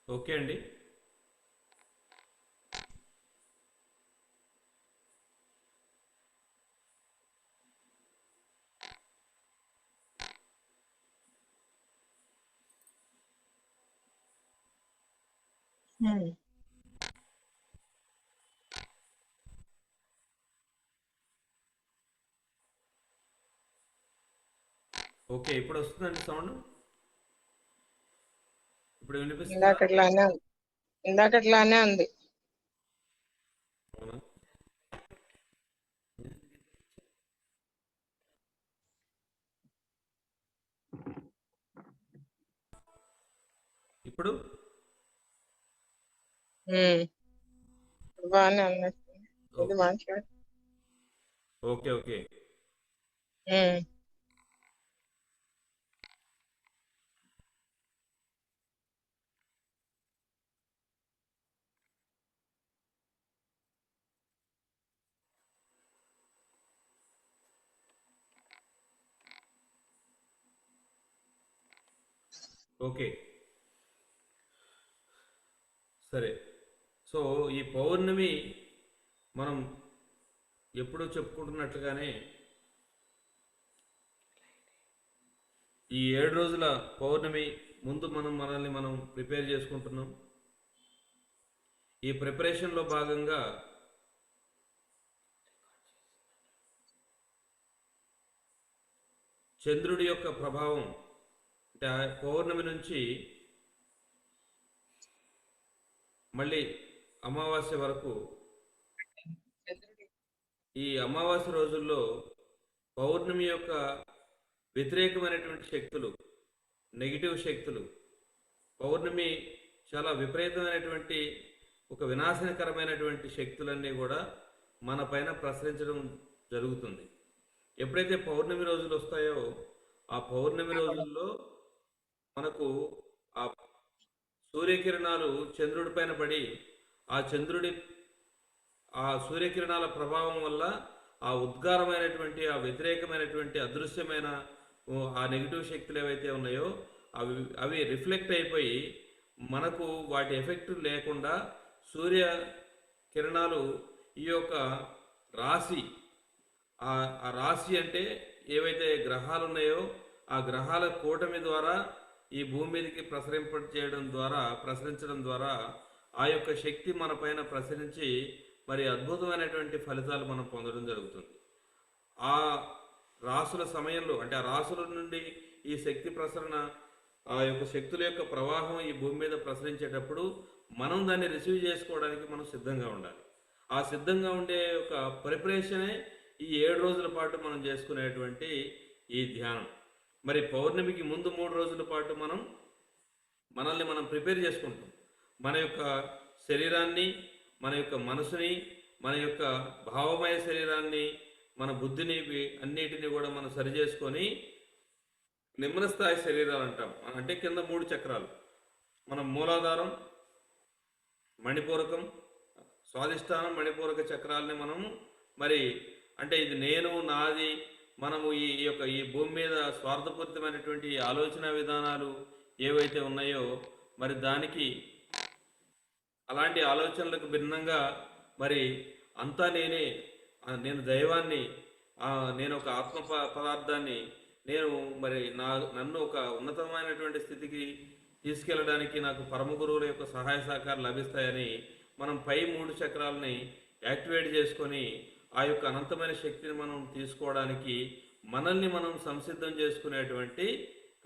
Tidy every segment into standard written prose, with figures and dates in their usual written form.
Okay అండి. హ్మ్. Okay. ఇప్పుడు వస్తుందండి సౌండ్? ఇప్పుడు వినిపిస్తుందా? ఇందాకట్లానే ఉంది. ఇందాకట్లానే ఉంది. అవునా? ఇప్పుడు హ్మ్. బానే ఉంది. ఇది ఓకే. మాట్లాడు. ఓకే. ఓకే. హ్మ్. ఓకే. సరే. సో, ఈ పౌర్ణమి మనం ఎప్పుడూ చెప్పుకుంటున్నట్లుగానే ఈ 7 రోజుల పౌర్ణమి ముందు మనల్ని మనం ప్రిపేర్ చేసుకుంటున్నాం. ఈ ప్రిపరేషన్‌లో భాగంగా చంద్రుడి యొక్క ప్రభావం అంటే ఆ పౌర్ణమి నుంచి మళ్ళీ అమావాస్య వరకు ఈ అమావాస్య రోజుల్లో పౌర్ణమి యొక్క వ్యతిరేకమైనటువంటి శక్తులు, నెగిటివ్ శక్తులు, పౌర్ణమి చాలా విపరీతమైనటువంటి ఒక వినాశనకరమైనటువంటి శక్తులన్నీ కూడా మన పైన ప్రసరించడం జరుగుతుంది. ఎప్పుడైతే పౌర్ణమి రోజులు వస్తాయో ఆ పౌర్ణమి రోజుల్లో మనకు ఆ సూర్యకిరణాలు చంద్రుడి పైన పడి ఆ చంద్రుడి ఆ సూర్యకిరణాల ప్రభావం వల్ల ఆ ఉద్గారమైనటువంటి ఆ వ్యతిరేకమైనటువంటి అదృశ్యమైన ఆ నెగిటివ్ శక్తులు ఏవైతే ఉన్నాయో అవి అవి రిఫ్లెక్ట్ అయిపోయి మనకు వాటి ఎఫెక్ట్ లేకుండా సూర్య కిరణాలు ఈ యొక్క రాశి ఆ రాశి అంటే ఏవైతే గ్రహాలు ఉన్నాయో ఆ గ్రహాల కూటమి ద్వారా ఈ భూమి మీదకి ప్రసరించడం ద్వారా ఆ యొక్క శక్తి మన పైన ప్రసరించి మరి అద్భుతమైనటువంటి ఫలితాలు మనం పొందడం జరుగుతుంది. ఆ రాసుల సమయంలో అంటే ఆ రాసుల నుండి ఈ శక్తి ప్రసరణ ఆ యొక్క శక్తుల యొక్క ప్రవాహం ఈ భూమి మీద ప్రసరించేటప్పుడు మనం దాన్ని రిసీవ్ చేసుకోవడానికి మనం సిద్ధంగా ఉండాలి. ఆ సిద్ధంగా ఉండే ఒక ప్రిపరేషనే ఈ 7 రోజుల పాటు మనం చేసుకునేటువంటి ఈ ధ్యానం. మరి పౌర్ణమికి ముందు 3 రోజుల పాటు మనల్ని మనం ప్రిపేర్ చేసుకుంటాం. మన యొక్క శరీరాన్ని, మన యొక్క మనసుని, మన యొక్క భావమయ శరీరాన్ని, మన బుద్ధిని అన్నిటిని కూడా మనం సరి చేసుకొని నిమ్న స్థాయి శరీరాలు అంటాం. అంటే కింద 3 చక్రాలు. మన మూలాధారం, మణిపూరకం, స్వాదిష్టానం, మణిపూరక చక్రాలని మనము మరి అంటే ఇది నేను నాది మనము ఈ భూమి మీద స్వార్థపూరితమైనటువంటి ఆలోచన విధానాలు ఏవైతే ఉన్నాయో మరి దానికి అలాంటి ఆలోచనలకు భిన్నంగా మరి అంతా నేనే, నేను దైవాన్ని, నేను ఒక ఆత్మ పదార్థాన్ని, నేను మరి నన్ను ఒక ఉన్నతమైనటువంటి స్థితికి తీసుకెళ్ళడానికి నాకు పరమ గురువుల యొక్క సహాయ సహకారాలు లభిస్తాయని మనం పై 3 చక్రాలని యాక్టివేట్ చేసుకొని ఆ యొక్క అనంతమైన శక్తిని మనం తీసుకోవడానికి మనల్ని మనం సంసిద్ధం చేసుకునేటువంటి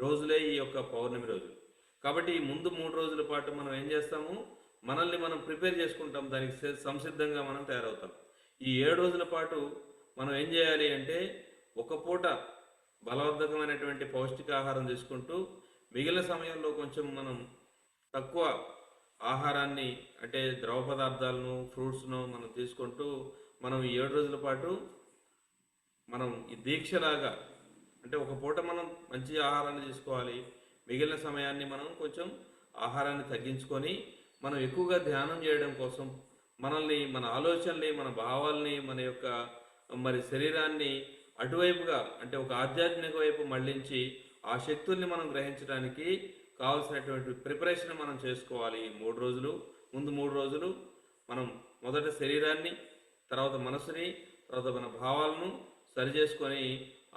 రోజులే ఈ యొక్క పౌర్ణమి రోజులు. కాబట్టి ఈ ముందు 3 రోజుల పాటు మనం ఏం చేస్తాము, మనల్ని మనం ప్రిపేర్ చేసుకుంటాం, దానికి సంసిద్ధంగా మనం తయారవుతాం. ఈ 7 రోజుల పాటు మనం ఏం చేయాలి అంటే ఒక పూట బలవర్ధకమైనటువంటి పౌష్టికాహారం తీసుకుంటూ మిగిలిన సమయంలో కొంచెం మనం తక్కువ ఆహారాన్ని అంటే ద్రవ పదార్థాలను ఫ్రూట్స్ను మనం తీసుకుంటూ మనం ఈ 7 రోజుల పాటు మనం ఈ దీక్షలాగా అంటే ఒక పూట మనం మంచి ఆహారాన్ని తీసుకోవాలి, మిగిలిన సమయాన్ని మనం కొంచెం ఆహారాన్ని తగ్గించుకొని మనం ఎక్కువగా ధ్యానం చేయడం కోసం మనల్ని, మన ఆలోచనల్ని, మన భావాల్ని, మన యొక్క మరి శరీరాన్ని అటువైపుగా అంటే ఒక ఆధ్యాత్మిక వైపు మళ్ళించి ఆ శక్తుల్ని మనం గ్రహించడానికి కావాల్సినటువంటి ప్రిపరేషన్ మనం చేసుకోవాలి. ఈ 3 రోజులు ముందు 3 రోజులు మనం మొదట శరీరాన్ని, తర్వాత మనసుని, తర్వాత మన భావాలను సరి చేసుకొని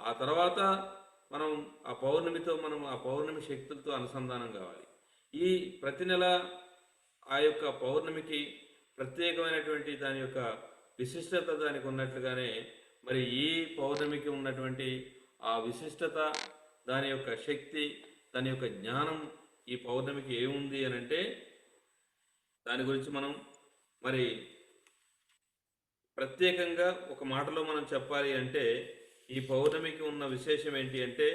ఆ తర్వాత మనం ఆ పౌర్ణమితో మనం ఆ పౌర్ణమి శక్తులతో అనుసంధానం కావాలి. ఈ ప్రతి నెల ఆ యొక్క పౌర్ణమికి ప్రత్యేకమైనటువంటి దాని యొక్క విశిష్టత దానికి ఉన్నట్లుగానే మరి ఈ పౌర్ణమికి ఉన్నటువంటి ఆ విశిష్టత, దాని యొక్క శక్తి, దాని యొక్క జ్ఞానం ఈ పౌర్ణమికి ఏముంది అని అంటే దాని గురించి మనం మరి ప్రత్యేకంగా ఒక మాటలో మనం చెప్పాలి అంటే ఈ పౌర్ణమికి ఉన్న విశేషం ఏంటి అంటే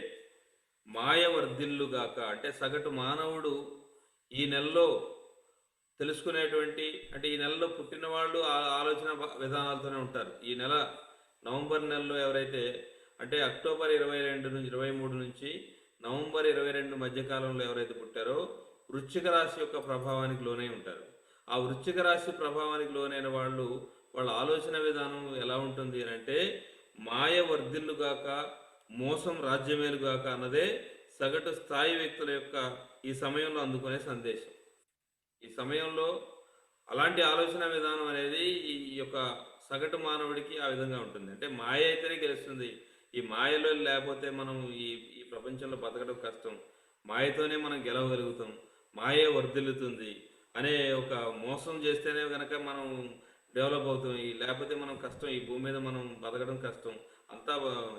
మాయ వర్ధిల్లుగాక. అంటే సగటు మానవుడు ఈ నెలలో తెలుసుకునేటువంటి అంటే ఈ నెలలో పుట్టిన వాళ్ళు ఆలోచన విధానాలతోనే ఉంటారు. ఈ నెల నవంబర్ నెలలో ఎవరైతే అంటే అక్టోబర్ 22 నుంచి 23 నుంచి నవంబర్ 22 మధ్యకాలంలో ఎవరైతే పుట్టారో వృశ్చిక రాశి యొక్క ప్రభావానికి లోనై ఉంటారు. ఆ వృశ్చిక రాశి ప్రభావానికి లోనైన వాళ్ళ ఆలోచన విధానం ఎలా ఉంటుంది అని అంటే మాయ వర్ధిల్లుగాక, మోసం రాజ్యమేలుగాక అన్నదే సగటు స్థాయి వ్యక్తుల యొక్క ఈ సమయంలో అందుకునే సందేశం. ఈ సమయంలో అలాంటి ఆలోచన విధానం అనేది ఈ యొక్క సగటు మానవుడికి ఆ విధంగా ఉంటుంది. అంటే మాయ అయితేనే గెలుస్తుంది. ఈ మాయలో లేకపోతే మనం ఈ ఈ ప్రపంచంలో బతకడం కష్టం. మాయతోనే మనం గెలవగలుగుతాం, మాయే వర్ధిల్లుతుంది అనే ఒక మోసం చేస్తేనే కనుక మనం డెవలప్ అవుతాం. లేకపోతే మనం కష్టం, ఈ భూమి మీద మనం బతకడం కష్టం. అంతా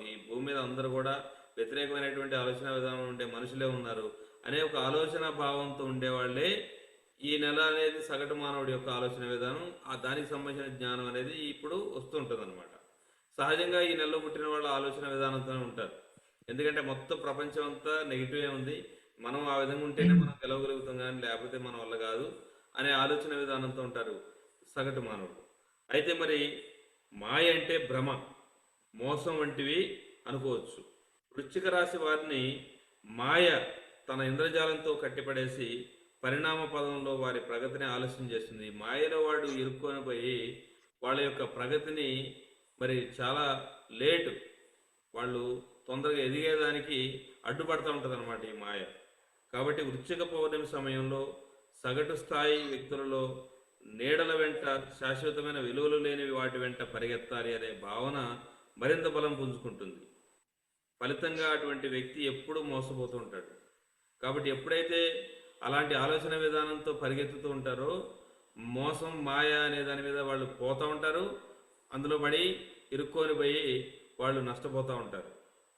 ఈ భూమి మీద అందరూ కూడా వ్యతిరేకమైనటువంటి ఆలోచన విధానం ఉండే మనుషులే ఉన్నారు అనే ఒక ఆలోచన భావంతో ఉండేవాళ్ళే ఈ నెల అనేది సగటు మానవుడి యొక్క ఆలోచన విధానం. దానికి సంబంధించిన జ్ఞానం అనేది ఇప్పుడు వస్తుంటుంది అనమాట. సహజంగా ఈ నెలలో పుట్టిన వాళ్ళ ఆలోచన విధానంతోనే ఉంటారు. ఎందుకంటే మొత్తం ప్రపంచం అంతా నెగిటివే ఉంది, మనం ఆ విధంగా ఉంటేనే మనం గెలవగలుగుతాం కానీ లేకపోతే మన వల్ల కాదు అనే ఆలోచన విధానంతో ఉంటారు సగటు మానవుడు. అయితే మరి మాయ అంటే భ్రమ, మోసం వంటివి అనుకోవచ్చు. వృశ్చిక రాశి వారిని మాయ తన ఇంద్రజాలంతో కట్టిపడేసి పరిణామ పదంలో వారి ప్రగతిని ఆలస్యం చేస్తుంది. మాయలో వాడు ఇరుక్కొని పోయి వాళ్ళ యొక్క ప్రగతిని మరి చాలా లేటు, వాళ్ళు తొందరగా ఎదిగేదానికి అడ్డుపడుతూ ఉంటుంది అనమాట ఈ మాయ. కాబట్టి వృశ్చిక పౌర్ణమి సమయంలో సగటు స్థాయి వ్యక్తులలో నీడల వెంట శాశ్వతమైన విలువలు లేనివి వాటి వెంట పరిగెత్తాలి అనే భావన మరింత బలం పుంజుకుంటుంది. ఫలితంగా అటువంటి వ్యక్తి ఎప్పుడూ మోసపోతూ ఉంటాడు. కాబట్టి ఎప్పుడైతే అలాంటి ఆలోచన విధానంతో పరిగెత్తుతూ ఉంటారో మోసం, మాయ అనే దాని మీద వాళ్ళు పోతూ ఉంటారు, అందులో పడి ఇరుక్కొని పోయి వాళ్ళు నష్టపోతూ ఉంటారు.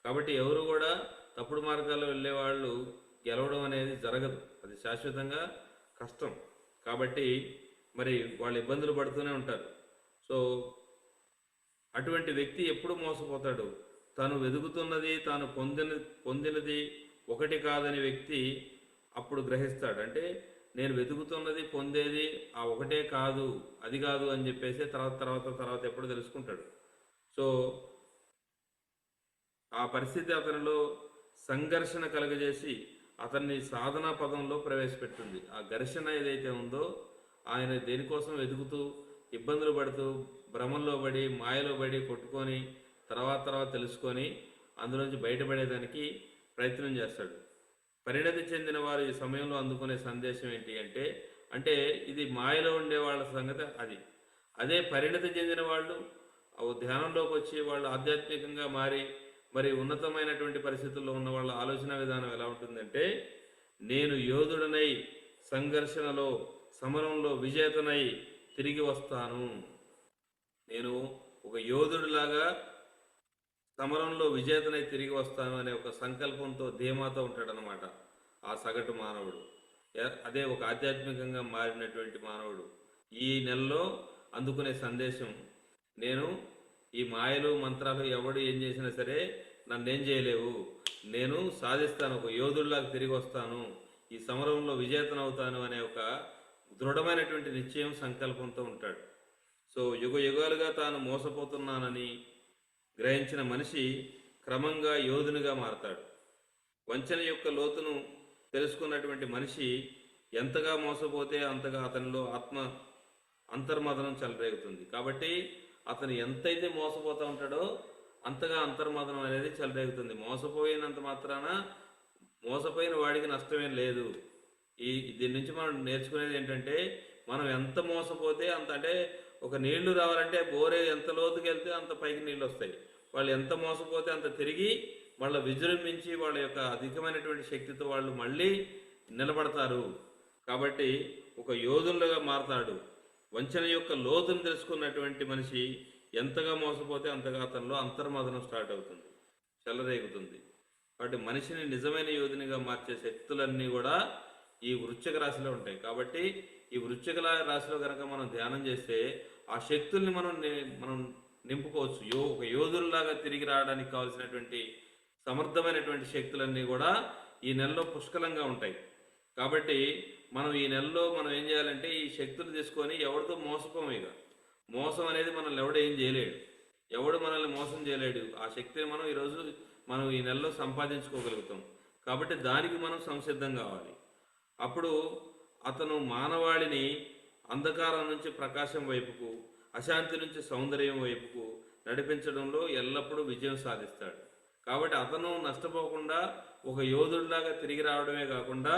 కాబట్టి ఎవరు కూడా తప్పుడు మార్గాల్లో వెళ్ళే వాళ్ళు గెలవడం అనేది జరగదు, అది శాశ్వతంగా కష్టం. కాబట్టి మరి వాళ్ళు ఇబ్బందులు పడుతూనే ఉంటారు. సో అటువంటి వ్యక్తి ఎప్పుడు మోసపోతాడు? తను వెతుకుతున్నది, తాను పొందినది ఒకటి కాదని వ్యక్తి అప్పుడు గ్రహిస్తాడు. అంటే నేను వెతుకుతున్నది, పొందేది ఆ ఒకటే కాదు, అది కాదు అని చెప్పేసి తర్వాత ఎప్పుడు తెలుసుకుంటాడు. సో ఆ పరిస్థితి అతనిలో సంఘర్షణ కలుగజేసి అతన్ని సాధనా పదంలో ప్రవేశపెట్టింది. ఆ ఘర్షణ ఏదైతే ఉందో ఆయన దేనికోసం వెతుకుతూ ఇబ్బందులు పడుతూ భ్రమంలో పడి మాయలో పడి కొట్టుకొని తర్వాత తెలుసుకొని అందులోంచి బయటపడేదానికి ప్రయత్నం చేస్తాడు. పరిణతి చెందిన వారు ఈ సమయంలో అందుకునే సందేశం ఏంటి అంటే ఇది మాయలో ఉండే వాళ్ళ సంగతి అది. అదే పరిణతి చెందిన వాళ్ళు ధ్యానంలోకి వచ్చి వాళ్ళు ఆధ్యాత్మికంగా మరి ఉన్నతమైనటువంటి పరిస్థితుల్లో ఉన్న వాళ్ళ ఆలోచన విధానం ఎలా ఉంటుందంటే నేను యోధుడనై సంఘర్షణలో సమరంలో విజేతనై తిరిగి వస్తాను, నేను ఒక యోధుడిలాగా సమరంలో విజేతనై తిరిగి వస్తాను అనే ఒక సంకల్పంతో ధీమాతో ఉంటాడనమాట ఆ సగటు మానవుడు. అదే ఒక ఆధ్యాత్మికంగా మారినటువంటి మానవుడు ఈ నెలలో అందుకునే సందేశం, నేను ఈ మాయలు మంత్రాలు ఎవడు ఏం చేసినా సరే నన్నేం చేయలేవు, నేను సాధిస్తాను, ఒక యోధుడిలాగా తిరిగి వస్తాను, ఈ సమరంలో విజేతనవుతాను అనే ఒక దృఢమైనటువంటి నిశ్చయం సంకల్పంతో ఉంటాడు. సో యుగాలుగా తాను మోసపోతున్నానని గ్రహించిన మనిషి క్రమంగా యోధునిగా మారతాడు. వంచన యొక్క లోతును తెలుసుకున్నటువంటి మనిషి ఎంతగా మోసపోతే అంతగా అతనిలో అంతర్మదనం చెలరేగుతుంది. కాబట్టి అతను ఎంతైతే మోసపోతూ ఉంటాడో అంతగా అంతర్మదనం అనేది చెలరేగుతుంది. మోసపోయినంత మాత్రాన మోసపోయిన వాడికి నష్టమేం లేదు. ఈ దీని నుంచి మనం నేర్చుకునేది ఏంటంటే, మనం ఎంత మోసపోతే అంత, అంటే ఒక నీళ్లు రావాలంటే బోరే ఎంత లోతుకి వెళ్తే అంత పైకి నీళ్ళు వస్తాయి. వాళ్ళు ఎంత మోసపోతే అంత తిరిగి వాళ్ళ విజృంభించి వాళ్ళ యొక్క అధికమైనటువంటి శక్తితో వాళ్ళు మళ్ళీ నిలబడతారు. కాబట్టి ఒక యోధులుగా మారతాడు. వంచన యొక్క లోతును తెలుసుకున్నటువంటి మనిషి ఎంతగా మోసపోతే అంతగా అతనిలో అంతర్మదనం స్టార్ట్ అవుతుంది, చెలరేగుతుంది. కాబట్టి మనిషిని నిజమైన యోధునిగా మార్చే శక్తులన్నీ కూడా ఈ వృశ్చిక రాశిలో ఉంటాయి. కాబట్టి ఈ వృశ్చిక రాశిలో కనుక మనం ధ్యానం చేస్తే ఆ శక్తుల్ని మనం నింపుకోవచ్చు. ఒక యోధుల్లాగా తిరిగి రావడానికి కావాల్సినటువంటి సమర్థమైనటువంటి శక్తులన్నీ కూడా ఈ నెలలో పుష్కలంగా ఉంటాయి. కాబట్టి మనం ఈ నెలలో మనం ఏం చేయాలంటే ఈ శక్తులు తీసుకొని ఎవరితో మోసపోము. ఇక మోసం అనేది మనల్ని ఎవడు ఏం చేయలేడు, ఎవడు మనల్ని మోసం చేయలేడు. ఆ శక్తిని మనం ఈ నెలలో సంపాదించుకోగలుగుతాం. కాబట్టి దానికి మనం సంసిద్ధం కావాలి. అప్పుడు అతను మానవాళిని అంధకారం నుంచి ప్రకాశం వైపుకు, అశాంతి నుంచి సౌందర్యం వైపుకు నడిపించడంలో ఎల్లప్పుడూ విజయం సాధిస్తాడు. కాబట్టి అతను నష్టపోకుండా ఒక యోధుడిలాగా తిరిగి రావడమే కాకుండా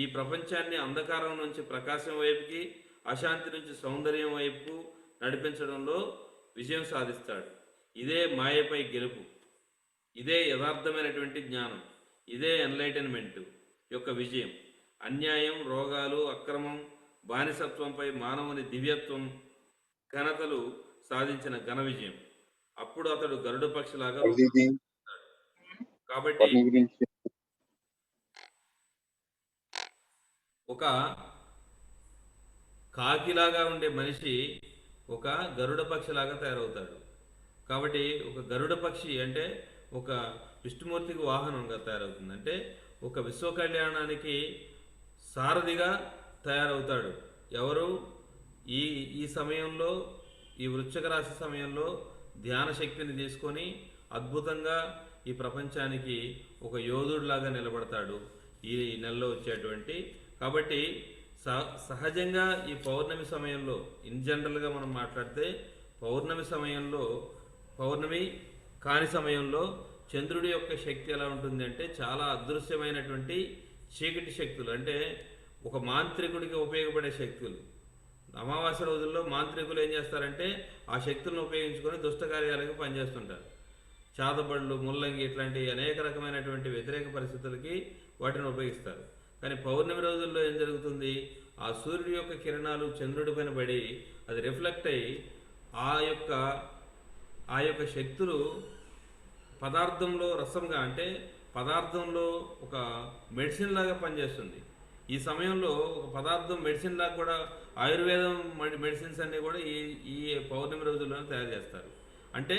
ఈ ప్రపంచాన్ని అంధకారం నుంచి ప్రకాశం వైపుకి, అశాంతి నుంచి సౌందర్యం వైపుకు నడిపించడంలో విజయం సాధిస్తాడు. ఇదే మాయపై గెలుపు, ఇదే యథార్థమైనటువంటి జ్ఞానం, ఇదే ఎన్లైటన్మెంట్ యొక్క విజయం. అన్యాయం, రోగాలు, అక్రమం, బానిసత్వంపై మానవుని దివ్యత్వం, ఘనతలు సాధించిన ఘన విజయం. అప్పుడు అతడు గరుడ పక్షిలాగా. కాబట్టి ఒక కాకిలాగా ఉండే మనిషి ఒక గరుడ పక్షిలాగా తయారవుతాడు. కాబట్టి ఒక గరుడ పక్షి అంటే ఒక విష్ణుమూర్తికి వాహనంగా తయారవుతుంది. అంటే ఒక విశ్వ కళ్యాణానికి సారథిగా తయారవుతాడు. ఎవరు? ఈ సమయంలో, ఈ వృశ్చిక రాశి సమయంలో ధ్యాన శక్తిని తీసుకొని అద్భుతంగా ఈ ప్రపంచానికి ఒక యోధుడిలాగా నిలబడతాడు ఈ నెలలో వచ్చేటువంటి. కాబట్టి సహజంగా ఈ పౌర్ణమి సమయంలో, ఇన్ జనరల్గా మనం మాట్లాడితే పౌర్ణమి సమయంలో, పౌర్ణమి కాని సమయంలో చంద్రుడి యొక్క శక్తి ఎలా ఉంటుంది అంటే చాలా అదృశ్యమైనటువంటి చీకటి శక్తులు, అంటే ఒక మాంత్రికుడికి ఉపయోగపడే శక్తులు. అమావాస్య రోజుల్లో మాంత్రికులు ఏం చేస్తారంటే ఆ శక్తులను ఉపయోగించుకొని దుష్టకార్యాలకు పనిచేస్తుంటారు. చాదబళ్ళు, ముల్లంగి ఇట్లాంటి అనేక రకమైనటువంటి వ్యతిరేక పరిస్థితులకి వాటిని ఉపయోగిస్తారు. కానీ పౌర్ణమి రోజుల్లో ఏం జరుగుతుంది? ఆ సూర్యుడి యొక్క కిరణాలు చంద్రుడి పైన పడి అది రిఫ్లెక్ట్ అయ్యి ఆ యొక్క శక్తులు పదార్థంలో రసంగా, అంటే పదార్థంలో ఒక మెడిసిన్ లాగా పనిచేస్తుంది. ఈ సమయంలో ఒక పదార్థం మెడిసిన్ లాగా కూడా ఆయుర్వేదం మెడిసిన్స్ అన్నీ కూడా ఈ పౌర్ణమి రోజుల్లోనే తయారు చేస్తారు. అంటే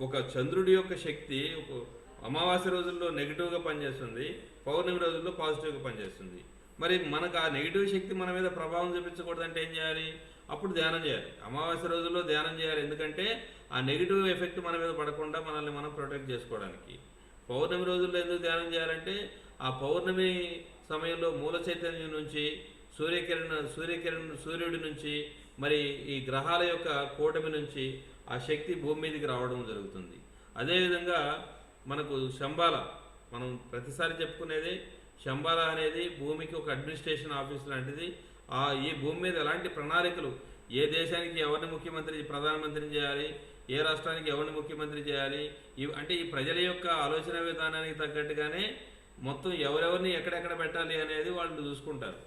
ఒక చంద్రుడి యొక్క శక్తి ఒక అమావాస్య రోజుల్లో నెగిటివ్గా పనిచేస్తుంది, పౌర్ణమి రోజుల్లో పాజిటివ్గా పనిచేస్తుంది. మరి మనకు ఆ నెగిటివ్ శక్తి మన మీద ప్రభావం చూపించకూడదంటే ఏం చేయాలి? అప్పుడు ధ్యానం చేయాలి. అమావాస్య రోజుల్లో ధ్యానం చేయాలి. ఎందుకంటే ఆ నెగిటివ్ ఎఫెక్ట్ మన మీద పడకుండా మనల్ని మనం ప్రొటెక్ట్ చేసుకోవడానికి. పౌర్ణమి రోజుల్లో ఎందుకు ధ్యానం చేయాలంటే ఆ పౌర్ణమి సమయంలో మూల చైతన్యం నుంచి సూర్యుడి నుంచి మరి ఈ గ్రహాల యొక్క కూటమి నుంచి ఆ శక్తి భూమి మీదకి రావడం జరుగుతుంది. అదేవిధంగా మనకు శంబాల, మనం ప్రతిసారి చెప్పుకునేది శంబాల అనేది భూమికి ఒక అడ్మినిస్ట్రేషన్ ఆఫీస్ లాంటిది. ఈ భూమి మీద ఎలాంటి ప్రణాళికలు, ఏ దేశానికి ఎవరిని ప్రధానమంత్రిని చేయాలి, ఏ రాష్ట్రానికి ఎవరిని ముఖ్యమంత్రి చేయాలి, అంటే ఈ ప్రజల యొక్క ఆలోచన విధానానికి తగ్గట్టుగానే మొత్తం ఎవరెవరిని ఎక్కడెక్కడ పెట్టాలి అనేది వాళ్ళు చూసుకుంటారు.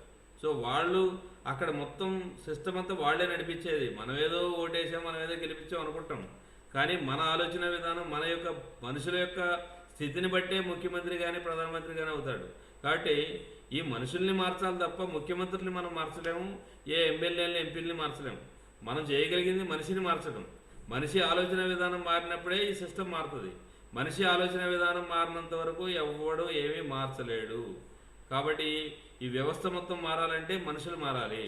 సో వాళ్ళు అక్కడ మొత్తం సిస్టమ్ అంతా వాళ్ళే నడిపించేది. మనం ఏదో ఓటేసాం, మనం ఏదో గెలిపించాం అనుకుంటాం. కానీ మన ఆలోచన విధానం, మన యొక్క మనుషుల యొక్క స్థితిని బట్టే ముఖ్యమంత్రి కానీ ప్రధానమంత్రి కానీ అవుతాడు. కాబట్టి ఈ మనుషుల్ని మార్చాలి తప్ప ముఖ్యమంత్రిని మనం మార్చలేము, ఏ ఎమ్మెల్యేలని ఎంపీలని మార్చలేము. మనం చేయగలిగింది మనిషిని మార్చడం. మనిషి ఆలోచన విధానం మారినప్పుడే ఈ సిస్టమ్ మారుతుంది. మనిషి ఆలోచన విధానం మారినంత వరకు ఎవ్వడు ఏమీ మార్చలేడు. కాబట్టి ఈ వ్యవస్థ మొత్తం మారాలంటే మనుషులు మారాలి.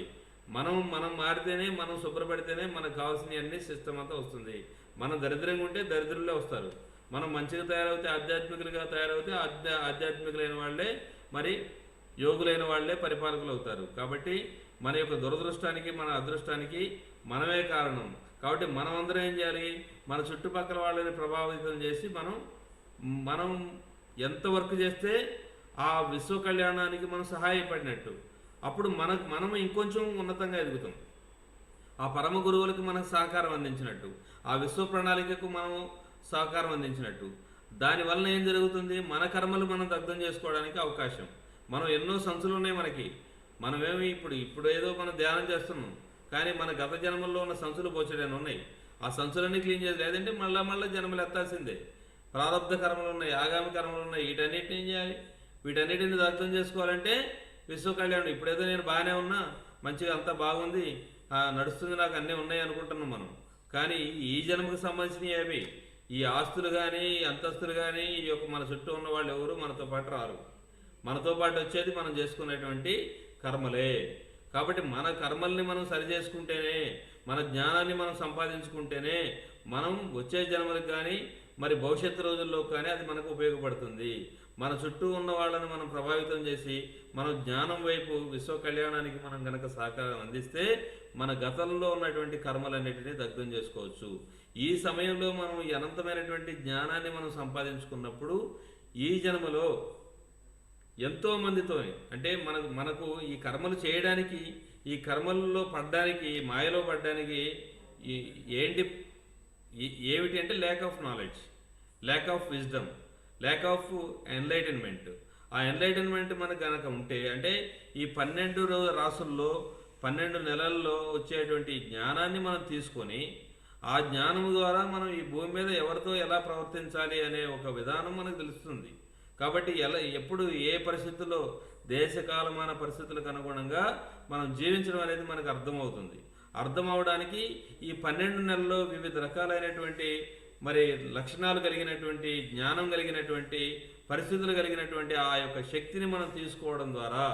మనం మారితేనే, మనం శుభ్రపడితేనే మనకు కావాల్సినవన్నీ సిస్టమ్ అంతా వస్తుంది. మనం దరిద్రంగా ఉంటే దరిద్రులే వస్తారు. మనం మంచిగా తయారవుతే, ఆధ్యాత్మికులుగా తయారవుతే ఆధ్యాత్మికులైన వాళ్ళే, మరి యోగులైన వాళ్ళే పరిపాలకులు అవుతారు. కాబట్టి మన యొక్క దురదృష్టానికి, మన అదృష్టానికి మనమే కారణం. కాబట్టి మనం అందరం ఏం చేయాలి? మన చుట్టుపక్కల వాళ్ళని ప్రభావితం చేసి మనం ఎంత వర్క్ చేస్తే ఆ విశ్వ కళ్యాణానికి మనం సహాయపడినట్టు. అప్పుడు మనం ఇంకొంచెం ఉన్నతంగా ఎదుగుతాం. ఆ పరమ గురువులకు మనకు సహకారం అందించినట్టు, ఆ విశ్వ ప్రణాళికకు మనం సహకారం అందించినట్టు. దానివల్ల ఏం జరుగుతుంది? మన కర్మలు మనం దగ్ధం చేసుకోవడానికి అవకాశం. మనం ఎన్నో సంచులు ఉన్నాయి మనకి. మనమేమి ఇప్పుడు ఏదో మనం ధ్యానం చేస్తున్నాం, కానీ మన గత జన్మల్లో ఉన్న సంచులు బోచడని ఉన్నాయి. ఆ సంచులన్నీ క్లీన్ చేసి, లేదంటే మళ్ళా జన్మలు ఎత్తాల్సిందే. ప్రారంధ కర్మలు ఉన్నాయి, ఆగామి కర్మలు ఉన్నాయి. వీటన్నిటిని ఏం చేయాలి? వీటన్నిటిని దగ్ధం చేసుకోవాలంటే విశ్వ కళ్యాణం. ఇప్పుడేదో నేను బాగానే ఉన్నా, మంచిగా అంతా బాగుంది, నడుస్తుంది, నాకు అన్నీ ఉన్నాయి అనుకుంటున్నాం మనం. కానీ ఈ జన్మకు సంబంధించినవి అవి. ఈ ఆస్తులు కానీ, ఈ అంతస్తులు కానీ, ఈ యొక్క మన చుట్టూ ఉన్న వాళ్ళు ఎవరు మనతో పాటు రారు. మనతో పాటు వచ్చేది మనం చేసుకునేటువంటి కర్మలే. కాబట్టి మన కర్మల్ని మనం సరి చేసుకుంటేనే, మన జ్ఞానాన్ని మనం సంపాదించుకుంటేనే మనం వచ్చే జన్మలకు కానీ, మరి భవిష్యత్తు రోజుల్లో కానీ అది మనకు ఉపయోగపడుతుంది. మన చుట్టూ ఉన్న వాళ్ళని మనం ప్రభావితం చేసి మనం జ్ఞానం వైపు విశ్వ కళ్యాణానికి మనం గనక సహకారం అందిస్తే మన గతంలో ఉన్నటువంటి కర్మలన్నిటినీ దగ్ధం చేసుకోవచ్చు. ఈ సమయంలో మనం ఈ అనంతమైనటువంటి జ్ఞానాన్ని మనం సంపాదించుకున్నప్పుడు ఈ జన్మలో ఎంతో మందితో, అంటే మనకు ఈ కర్మలు చేయడానికి, ఈ కర్మల్లో పడ్డానికి, మాయలో పడ్డానికి ఏమిటి అంటే lack of knowledge, lack of wisdom, lack of enlightenment. ఆ ఎన్లైటన్మెంట్ మనకు కనుక ఉంటే, అంటే ఈ 12 రాసుల్లో 12 నెలల్లో వచ్చేటువంటి జ్ఞానాన్ని మనం తీసుకొని, ఆ జ్ఞానం ద్వారా మనం ఈ భూమి మీద ఎవరితో ఎలా ప్రవర్తించాలి అనే ఒక విధానం మనకు తెలుస్తుంది. కాబట్టి ఎప్పుడు ఏ పరిస్థితుల్లో, దేశకాలమాన పరిస్థితులకు అనుగుణంగా మనం జీవించడం అనేది మనకు అర్థమవుతుంది. అర్థం అవడానికి ఈ 12 నెలల్లో వివిధ రకాలైనటువంటి మరి లక్షణాలు కలిగినటువంటి, జ్ఞానం కలిగినటువంటి, పరిస్థితులు కలిగినటువంటి ఆ యొక్క శక్తిని మనం తీసుకోవడం ద్వారా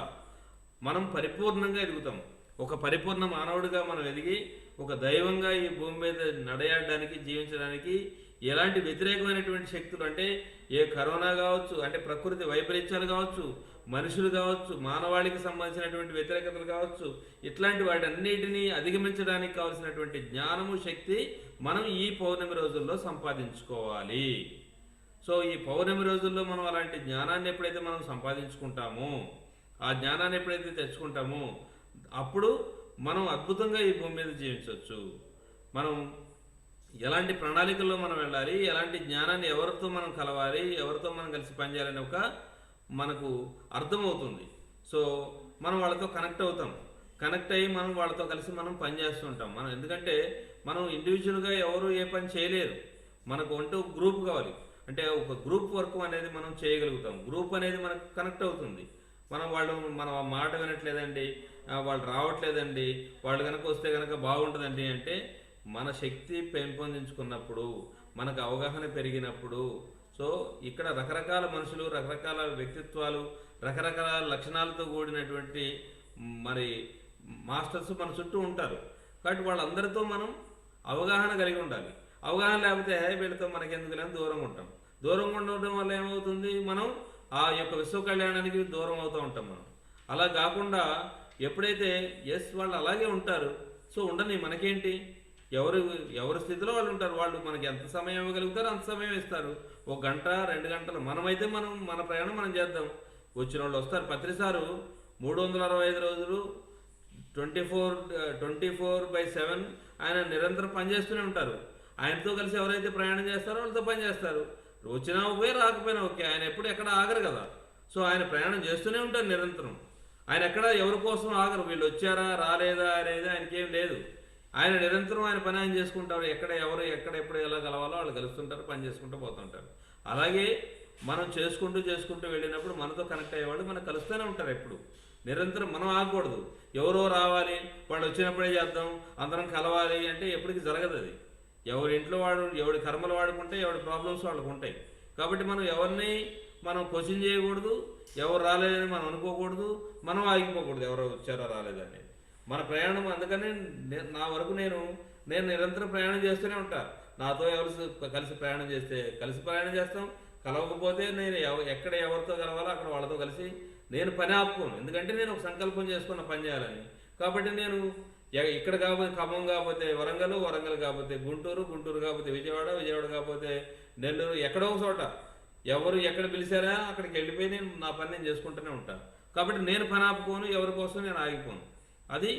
మనం పరిపూర్ణంగా ఎదుగుతాం. ఒక పరిపూర్ణ మానవుడిగా మనం ఎదిగి ఒక దైవంగా ఈ భూమి మీద నడయాడడానికి, జీవించడానికి ఎలాంటి వ్యతిరేకమైనటువంటి శక్తులు, అంటే ఏ కరోనా కావచ్చు, అంటే ప్రకృతి వైపరీత్యాలు కావచ్చు, మనుషులు కావచ్చు, మానవాళికి సంబంధించినటువంటి వ్యతిరేకతలు కావచ్చు, ఇట్లాంటి వాటన్నిటినీ అధిగమించడానికి కావాల్సినటువంటి జ్ఞానము, శక్తి మనం ఈ పౌర్ణమి రోజుల్లో సంపాదించుకోవాలి. సో ఈ పౌర్ణమి రోజుల్లో మనం అలాంటి జ్ఞానాన్ని ఎప్పుడైతే మనం సంపాదించుకుంటామో, ఆ జ్ఞానాన్ని ఎప్పుడైతే తెచ్చుకుంటామో, అప్పుడు మనం అద్భుతంగా ఈ భూమి మీద జీవించవచ్చు. మనం ఎలాంటి ప్రణాళికల్లో మనం వెళ్ళాలి, ఎలాంటి జ్ఞానాన్ని ఎవరితో మనం కలవాలి, ఎవరితో మనం కలిసి పనిచేయాలని ఒక మనకు అర్థమవుతుంది. సో మనం వాళ్ళతో కనెక్ట్ అవుతాం. కనెక్ట్ అయ్యి మనం వాళ్ళతో కలిసి మనం పని చేస్తుంటాం. మనం ఎందుకంటే మనం ఇండివిజువల్గా ఎవరు ఏ పని చేయలేరు. మనకు అంటూ గ్రూప్ కావాలి. అంటే ఒక గ్రూప్ వర్క్ అనేది మనం చేయగలుగుతాం. గ్రూప్ అనేది మనకు కనెక్ట్ అవుతుంది. మన మాట వినట్లేదండి, వాళ్ళు రావట్లేదండి, వాళ్ళు కనుక వస్తే కనుక బాగుంటుందండి అంటే, మన శక్తి పెంపొందించుకున్నప్పుడు, మనకు అవగాహన పెరిగినప్పుడు, సో ఇక్కడ రకరకాల మనుషులు, రకరకాల వ్యక్తిత్వాలు, రకరకాల లక్షణాలతో కూడినటువంటి మరి మాస్టర్స్ మన చుట్టూ ఉంటారు. కాబట్టి వాళ్ళందరితో మనం అవగాహన కలిగి ఉండాలి. అవగాహన లేకపోతే వీళ్ళతో మనకెందుకులే అని దూరంగా ఉంటాం. దూరంగా ఉండడం వల్ల ఏమవుతుంది? మనం ఆ యొక్క విశ్వ కళ్యాణానికి దూరం అవుతూ ఉంటాం మనం. అలా కాకుండా ఎప్పుడైతే వాళ్ళు అలాగే ఉంటారు, సో ఉండని, మనకేంటి, ఎవరి స్థితిలో వాళ్ళు ఉంటారు. వాళ్ళు మనకి ఎంత సమయం ఇవ్వగలుగుతారో అంత సమయం ఇస్తారు. 1 గంట 2 గంటలు మనమైతే మన ప్రయాణం మనం చేద్దాం. వచ్చిన వాళ్ళు వస్తారు. పత్రిసారు 365 రోజులు 24/7 ఆయన నిరంతరం పనిచేస్తూనే ఉంటారు. ఆయనతో కలిసి ఎవరైతే ప్రయాణం చేస్తారో వాళ్ళతో పనిచేస్తారు. వచ్చినా ఓకే, రాకపోయినా ఓకే. ఆయన ఎప్పుడు ఎక్కడ ఆగరు కదా. సో ఆయన ప్రయాణం చేస్తూనే ఉంటారు నిరంతరం. ఆయన ఎక్కడ ఎవరి కోసం ఆగరు. వీళ్ళు వచ్చారా రాలేదా అనేది ఆయనకేం లేదు. ఆయన నిరంతరం ఆయన పని ఆయన చేసుకుంటారు. ఎప్పుడు ఎలా కలవాలో వాళ్ళు కలుస్తుంటారు, పని చేసుకుంటూ పోతుంటారు. అలాగే మనం చేసుకుంటూ వెళ్ళినప్పుడు మనతో కనెక్ట్ అయ్యేవాళ్ళు మనకు కలుస్తూనే ఉంటారు. ఎప్పుడు నిరంతరం మనం ఆగకూడదు. ఎవరో రావాలి, వాళ్ళు వచ్చినప్పుడే చేద్దాం, అందరం కలవాలి అంటే ఎప్పటికీ జరగదు అది. ఎవరి ఇంట్లో ఎవడి కర్మలు వాడుకుంటే ఎవడి ప్రాబ్లమ్స్ వాళ్ళకు ఉంటాయి. కాబట్టి మనం ఎవరిని మనం క్వశ్చన్ చేయకూడదు, ఎవరు రాలేదని మనం అనుకోకూడదు, మనం ఆగిపోకూడదు ఎవరు వచ్చారో రాలేదని. మన ప్రయాణం అందుకని నా వరకు నేను నిరంతరం ప్రయాణం చేస్తూనే ఉంటాను. నాతో ఎవరు కలిసి ప్రయాణం చేస్తే కలిసి ప్రయాణం చేస్తాం, కలవకపోతే నేను ఎక్కడ ఎవరితో కలవాలో అక్కడ వాళ్ళతో కలిసి నేను పని ఆపుకోను. ఎందుకంటే నేను ఒక సంకల్పం చేసుకున్న పని చేయాలని. కాబట్టి నేను ఇక్కడ కాకపోతే ఖమ్మం, కాకపోతే వరంగల్ కాకపోతే గుంటూరు కాకపోతే విజయవాడ కాకపోతే నెల్లూరు, ఎక్కడో ఒక చోట ఎవరు ఎక్కడ పిలిచారా అక్కడికి వెళ్ళిపోయి నేను నా పని నేను చేసుకుంటూనే ఉంటాను. కాబట్టి నేను పని ఆపుకోను, ఎవరి కోసం నేను ఆగిపోను. అది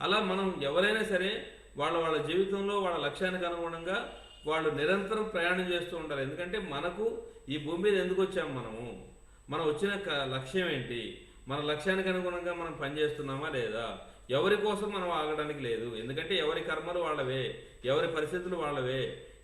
అలా మనం ఎవరైనా సరే వాళ్ళ వాళ్ళ జీవితంలో వాళ్ళ లక్ష్యానికి అనుగుణంగా వాళ్ళు నిరంతరం ప్రయాణం చేస్తూ ఉండాలి. ఎందుకంటే మనకు ఈ భూమి మీద ఎందుకు వచ్చాము, మనం వచ్చిన లక్ష్యం ఏంటి, మన లక్ష్యానికి అనుగుణంగా మనం పనిచేస్తున్నామా లేదా, ఎవరి కోసం మనం ఆగడానికి లేదు. ఎందుకంటే ఎవరి కర్మలు వాళ్ళవే, ఎవరి పరిస్థితులు వాళ్ళవే,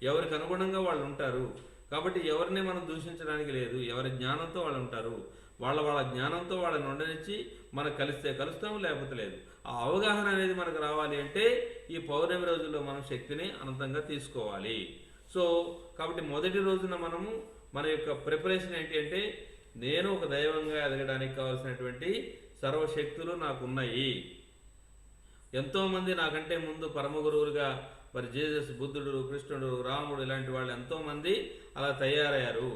ఎవరికి అనుగుణంగా వాళ్ళు ఉంటారు. కాబట్టి ఎవరిని మనం దూషించడానికి లేదు. ఎవరి జ్ఞానంతో వాళ్ళు ఉంటారు. వాళ్ళ జ్ఞానంతో వాళ్ళని ఉండనిచ్చి మనకు కలిస్తే కలుస్తాం, లేకపోతే లేదు. ఆ అవగాహన అనేది మనకు రావాలి అంటే ఈ పౌర్ణమి రోజుల్లో మనం శక్తిని అనంతంగా తీసుకోవాలి. సో కాబట్టి మొదటి రోజున మనము మన యొక్క ప్రిపరేషన్ ఏంటి అంటే, నేను ఒక దైవంగా ఎదగడానికి కావాల్సినటువంటి సర్వశక్తులు నాకు ఉన్నాయి. ఎంతోమంది నాకంటే ముందు పరమ గురువులుగా మరి జీసస్, బుద్ధుడు, కృష్ణుడు, రాముడు ఇలాంటి వాళ్ళు ఎంతోమంది అలా తయారయ్యారు.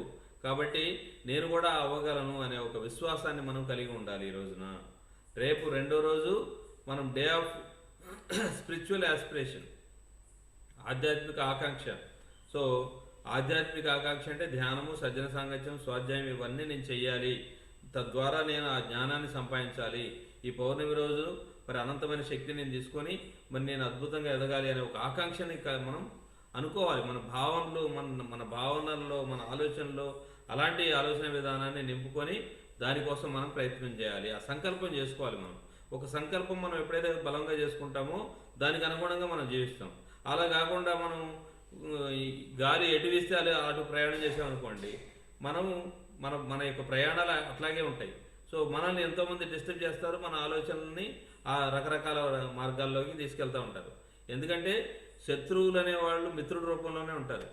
కాబట్టి నేను కూడా అవ్వగలను అనే ఒక విశ్వాసాన్ని మనం కలిగి ఉండాలి. ఈ రోజున రేపు రెండో రోజు మనం డే ఆఫ్ స్పిరిచువల్ ఆస్పిరేషన్, ఆధ్యాత్మిక ఆకాంక్ష. సో ఆధ్యాత్మిక ఆకాంక్ష అంటే ధ్యానము, సజ్జన సాంగత్యం, స్వాధ్యాయం ఇవన్నీ నేను చెయ్యాలి. తద్వారా నేను ఆ జ్ఞానాన్ని సంపాదించాలి. ఈ పౌర్ణమి రోజు మరి అనంతమైన శక్తిని నేను తీసుకొని మరి నేను అద్భుతంగా ఎదగాలి అనే ఒక ఆకాంక్షని మనం అనుకోవాలి. మన భావనలో మన భావనల్లో, మన ఆలోచనలో అలాంటి ఆలోచన విధానాన్ని నింపుకొని దానికోసం మనం ప్రయత్నం చేయాలి. ఆ సంకల్పం చేసుకోవాలి. మనం ఒక సంకల్పం మనం ఎప్పుడైతే బలంగా చేసుకుంటామో దానికి అనుగుణంగా మనం జీవిస్తాం. అలా కాకుండా మనం గాలి ఎటు వీస్తే అటు ప్రయాణం చేసామనుకోండి, మన యొక్క ప్రయాణాలు అట్లాగే ఉంటాయి. సో మనల్ని ఎంతోమంది డిస్టర్బ్ చేస్తారు, మన ఆలోచనల్ని ఆ రకరకాల మార్గాల్లోకి తీసుకెళ్తూ ఉంటారు. ఎందుకంటే శత్రువులు అనేవాళ్ళు మిత్రుడి రూపంలోనే ఉంటారు.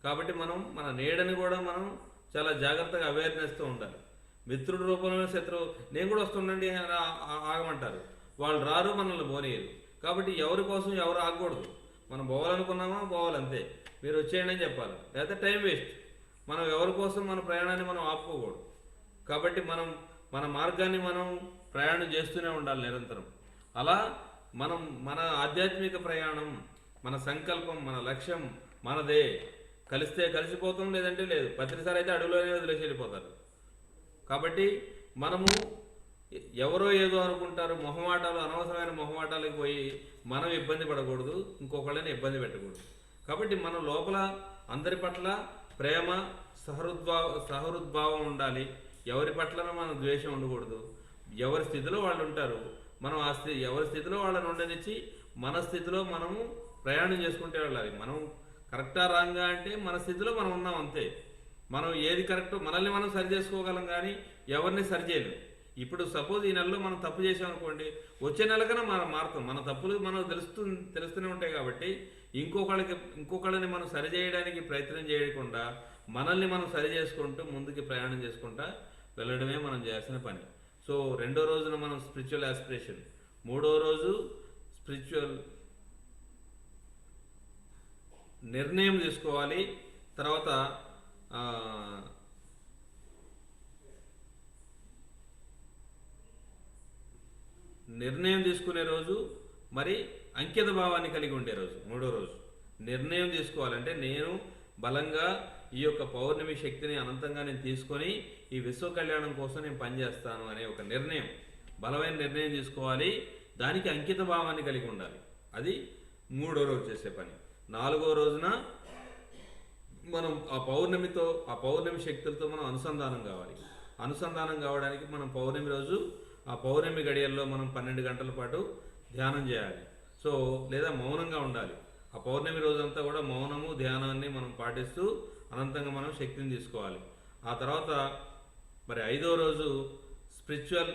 కాబట్టి మన నీడని కూడా మనం చాలా జాగ్రత్తగా అవేర్నెస్తో ఉండాలి. మిత్రుడి రూపంలోనే శత్రువు, నేను కూడా వస్తుండండి అని ఆగమంటారు. వాళ్ళు రారు, మనల్ని పోనీయరు. కాబట్టి ఎవరి కోసం ఎవరు ఆగకూడదు. మనం పోవాలనుకున్నామా పోవాలంతే, మీరు వచ్చేయండి అని చెప్పాలి, లేకపోతే టైం వేస్ట్. మనం ఎవరి కోసం మన ప్రయాణాన్ని మనం ఆపుకోకూడదు. కాబట్టి మన మార్గాన్ని మనం ప్రయాణం చేస్తూనే ఉండాలి నిరంతరం. అలా మన ఆధ్యాత్మిక ప్రయాణం, మన సంకల్పం, మన లక్ష్యం మనదే. కలిస్తే కలిసిపోతాం, లేదంటే లేదు. ప్రతిసారి అయితే అడుగులోనే వదిలేసి వెళ్ళిపోతారు. కాబట్టి మనము ఎవరో ఏదో అనుకుంటారు, మొహమాటాలు, అనవసరమైన మొహమాటాలకు పోయి మనం ఇబ్బంది పడకూడదు, ఇంకొకళ్ళని ఇబ్బంది పెట్టకూడదు. కాబట్టి మన లోపల అందరి పట్ల ప్రేమ, సహృద్భావం ఉండాలి. ఎవరి పట్ల మనం ద్వేషం ఉండకూడదు. ఎవరి స్థితిలో వాళ్ళు ఉంటారు, మనం ఎవరి స్థితిలో వాళ్ళని ఉండనిచ్చి మన స్థితిలో మనము ప్రయాణం చేసుకుంటే వెళ్ళాలి. మనం కరెక్టా రాంగా అంటే మన స్థితిలో మనం ఉన్నాం అంతే. మనం ఏది కరెక్టో మనల్ని మనం సరి చేసుకోగలం, కానీ ఎవరిని సరి చేయలేం. ఇప్పుడు సపోజ్ ఈ నెలలో మనం తప్పు చేసామనుకోండి, వచ్చే నెలకన్నా మనం మారుతాం. మన తప్పులు మనకు తెలుస్తూనే ఉంటాయి. కాబట్టి ఇంకొకళ్ళని మనం సరి చేయడానికి ప్రయత్నం చేయకుండా మనల్ని మనం సరి చేసుకుంటూ ముందుకి ప్రయాణం చేసుకుంటా వెళ్ళడమే మనం చేయాల్సిన పని. సో రెండో రోజున మనం స్పిరిచువల్ ఆస్పిరేషన్, మూడో రోజు స్పిరిచువల్ నిర్ణయం తీసుకోవాలి. తర్వాత నిర్ణయం తీసుకునే రోజు, మరి అంకిత భావాన్ని కలిగి ఉండే రోజు మూడో రోజు. నిర్ణయం తీసుకోవాలంటే నేను బలంగా ఈ యొక్క పౌర్ణమి శక్తిని అనంతంగా నేను తీసుకొని ఈ విశ్వ కళ్యాణం కోసం నేను పనిచేస్తాను అనే ఒక నిర్ణయం, బలమైన నిర్ణయం తీసుకోవాలి. దానికి అంకిత భావాన్ని కలిగి ఉండాలి. అది మూడో రోజు చేసే పని. నాలుగో రోజున మనం ఆ పౌర్ణమి శక్తులతో మనం అనుసంధానం కావాలి. అనుసంధానం కావడానికి మనం పౌర్ణమి రోజు ఆ పౌర్ణమి గడియల్లో మనం 12 గంటల పాటు ధ్యానం చేయాలి. సో లేదా మౌనంగా ఉండాలి. ఆ పౌర్ణమి రోజంతా కూడా మౌనము, ధ్యానాన్ని మనం పాటిస్తూ అనంతంగా మనం శక్తిని తీసుకోవాలి. ఆ తర్వాత మరి ఐదో రోజు స్పిరిచువల్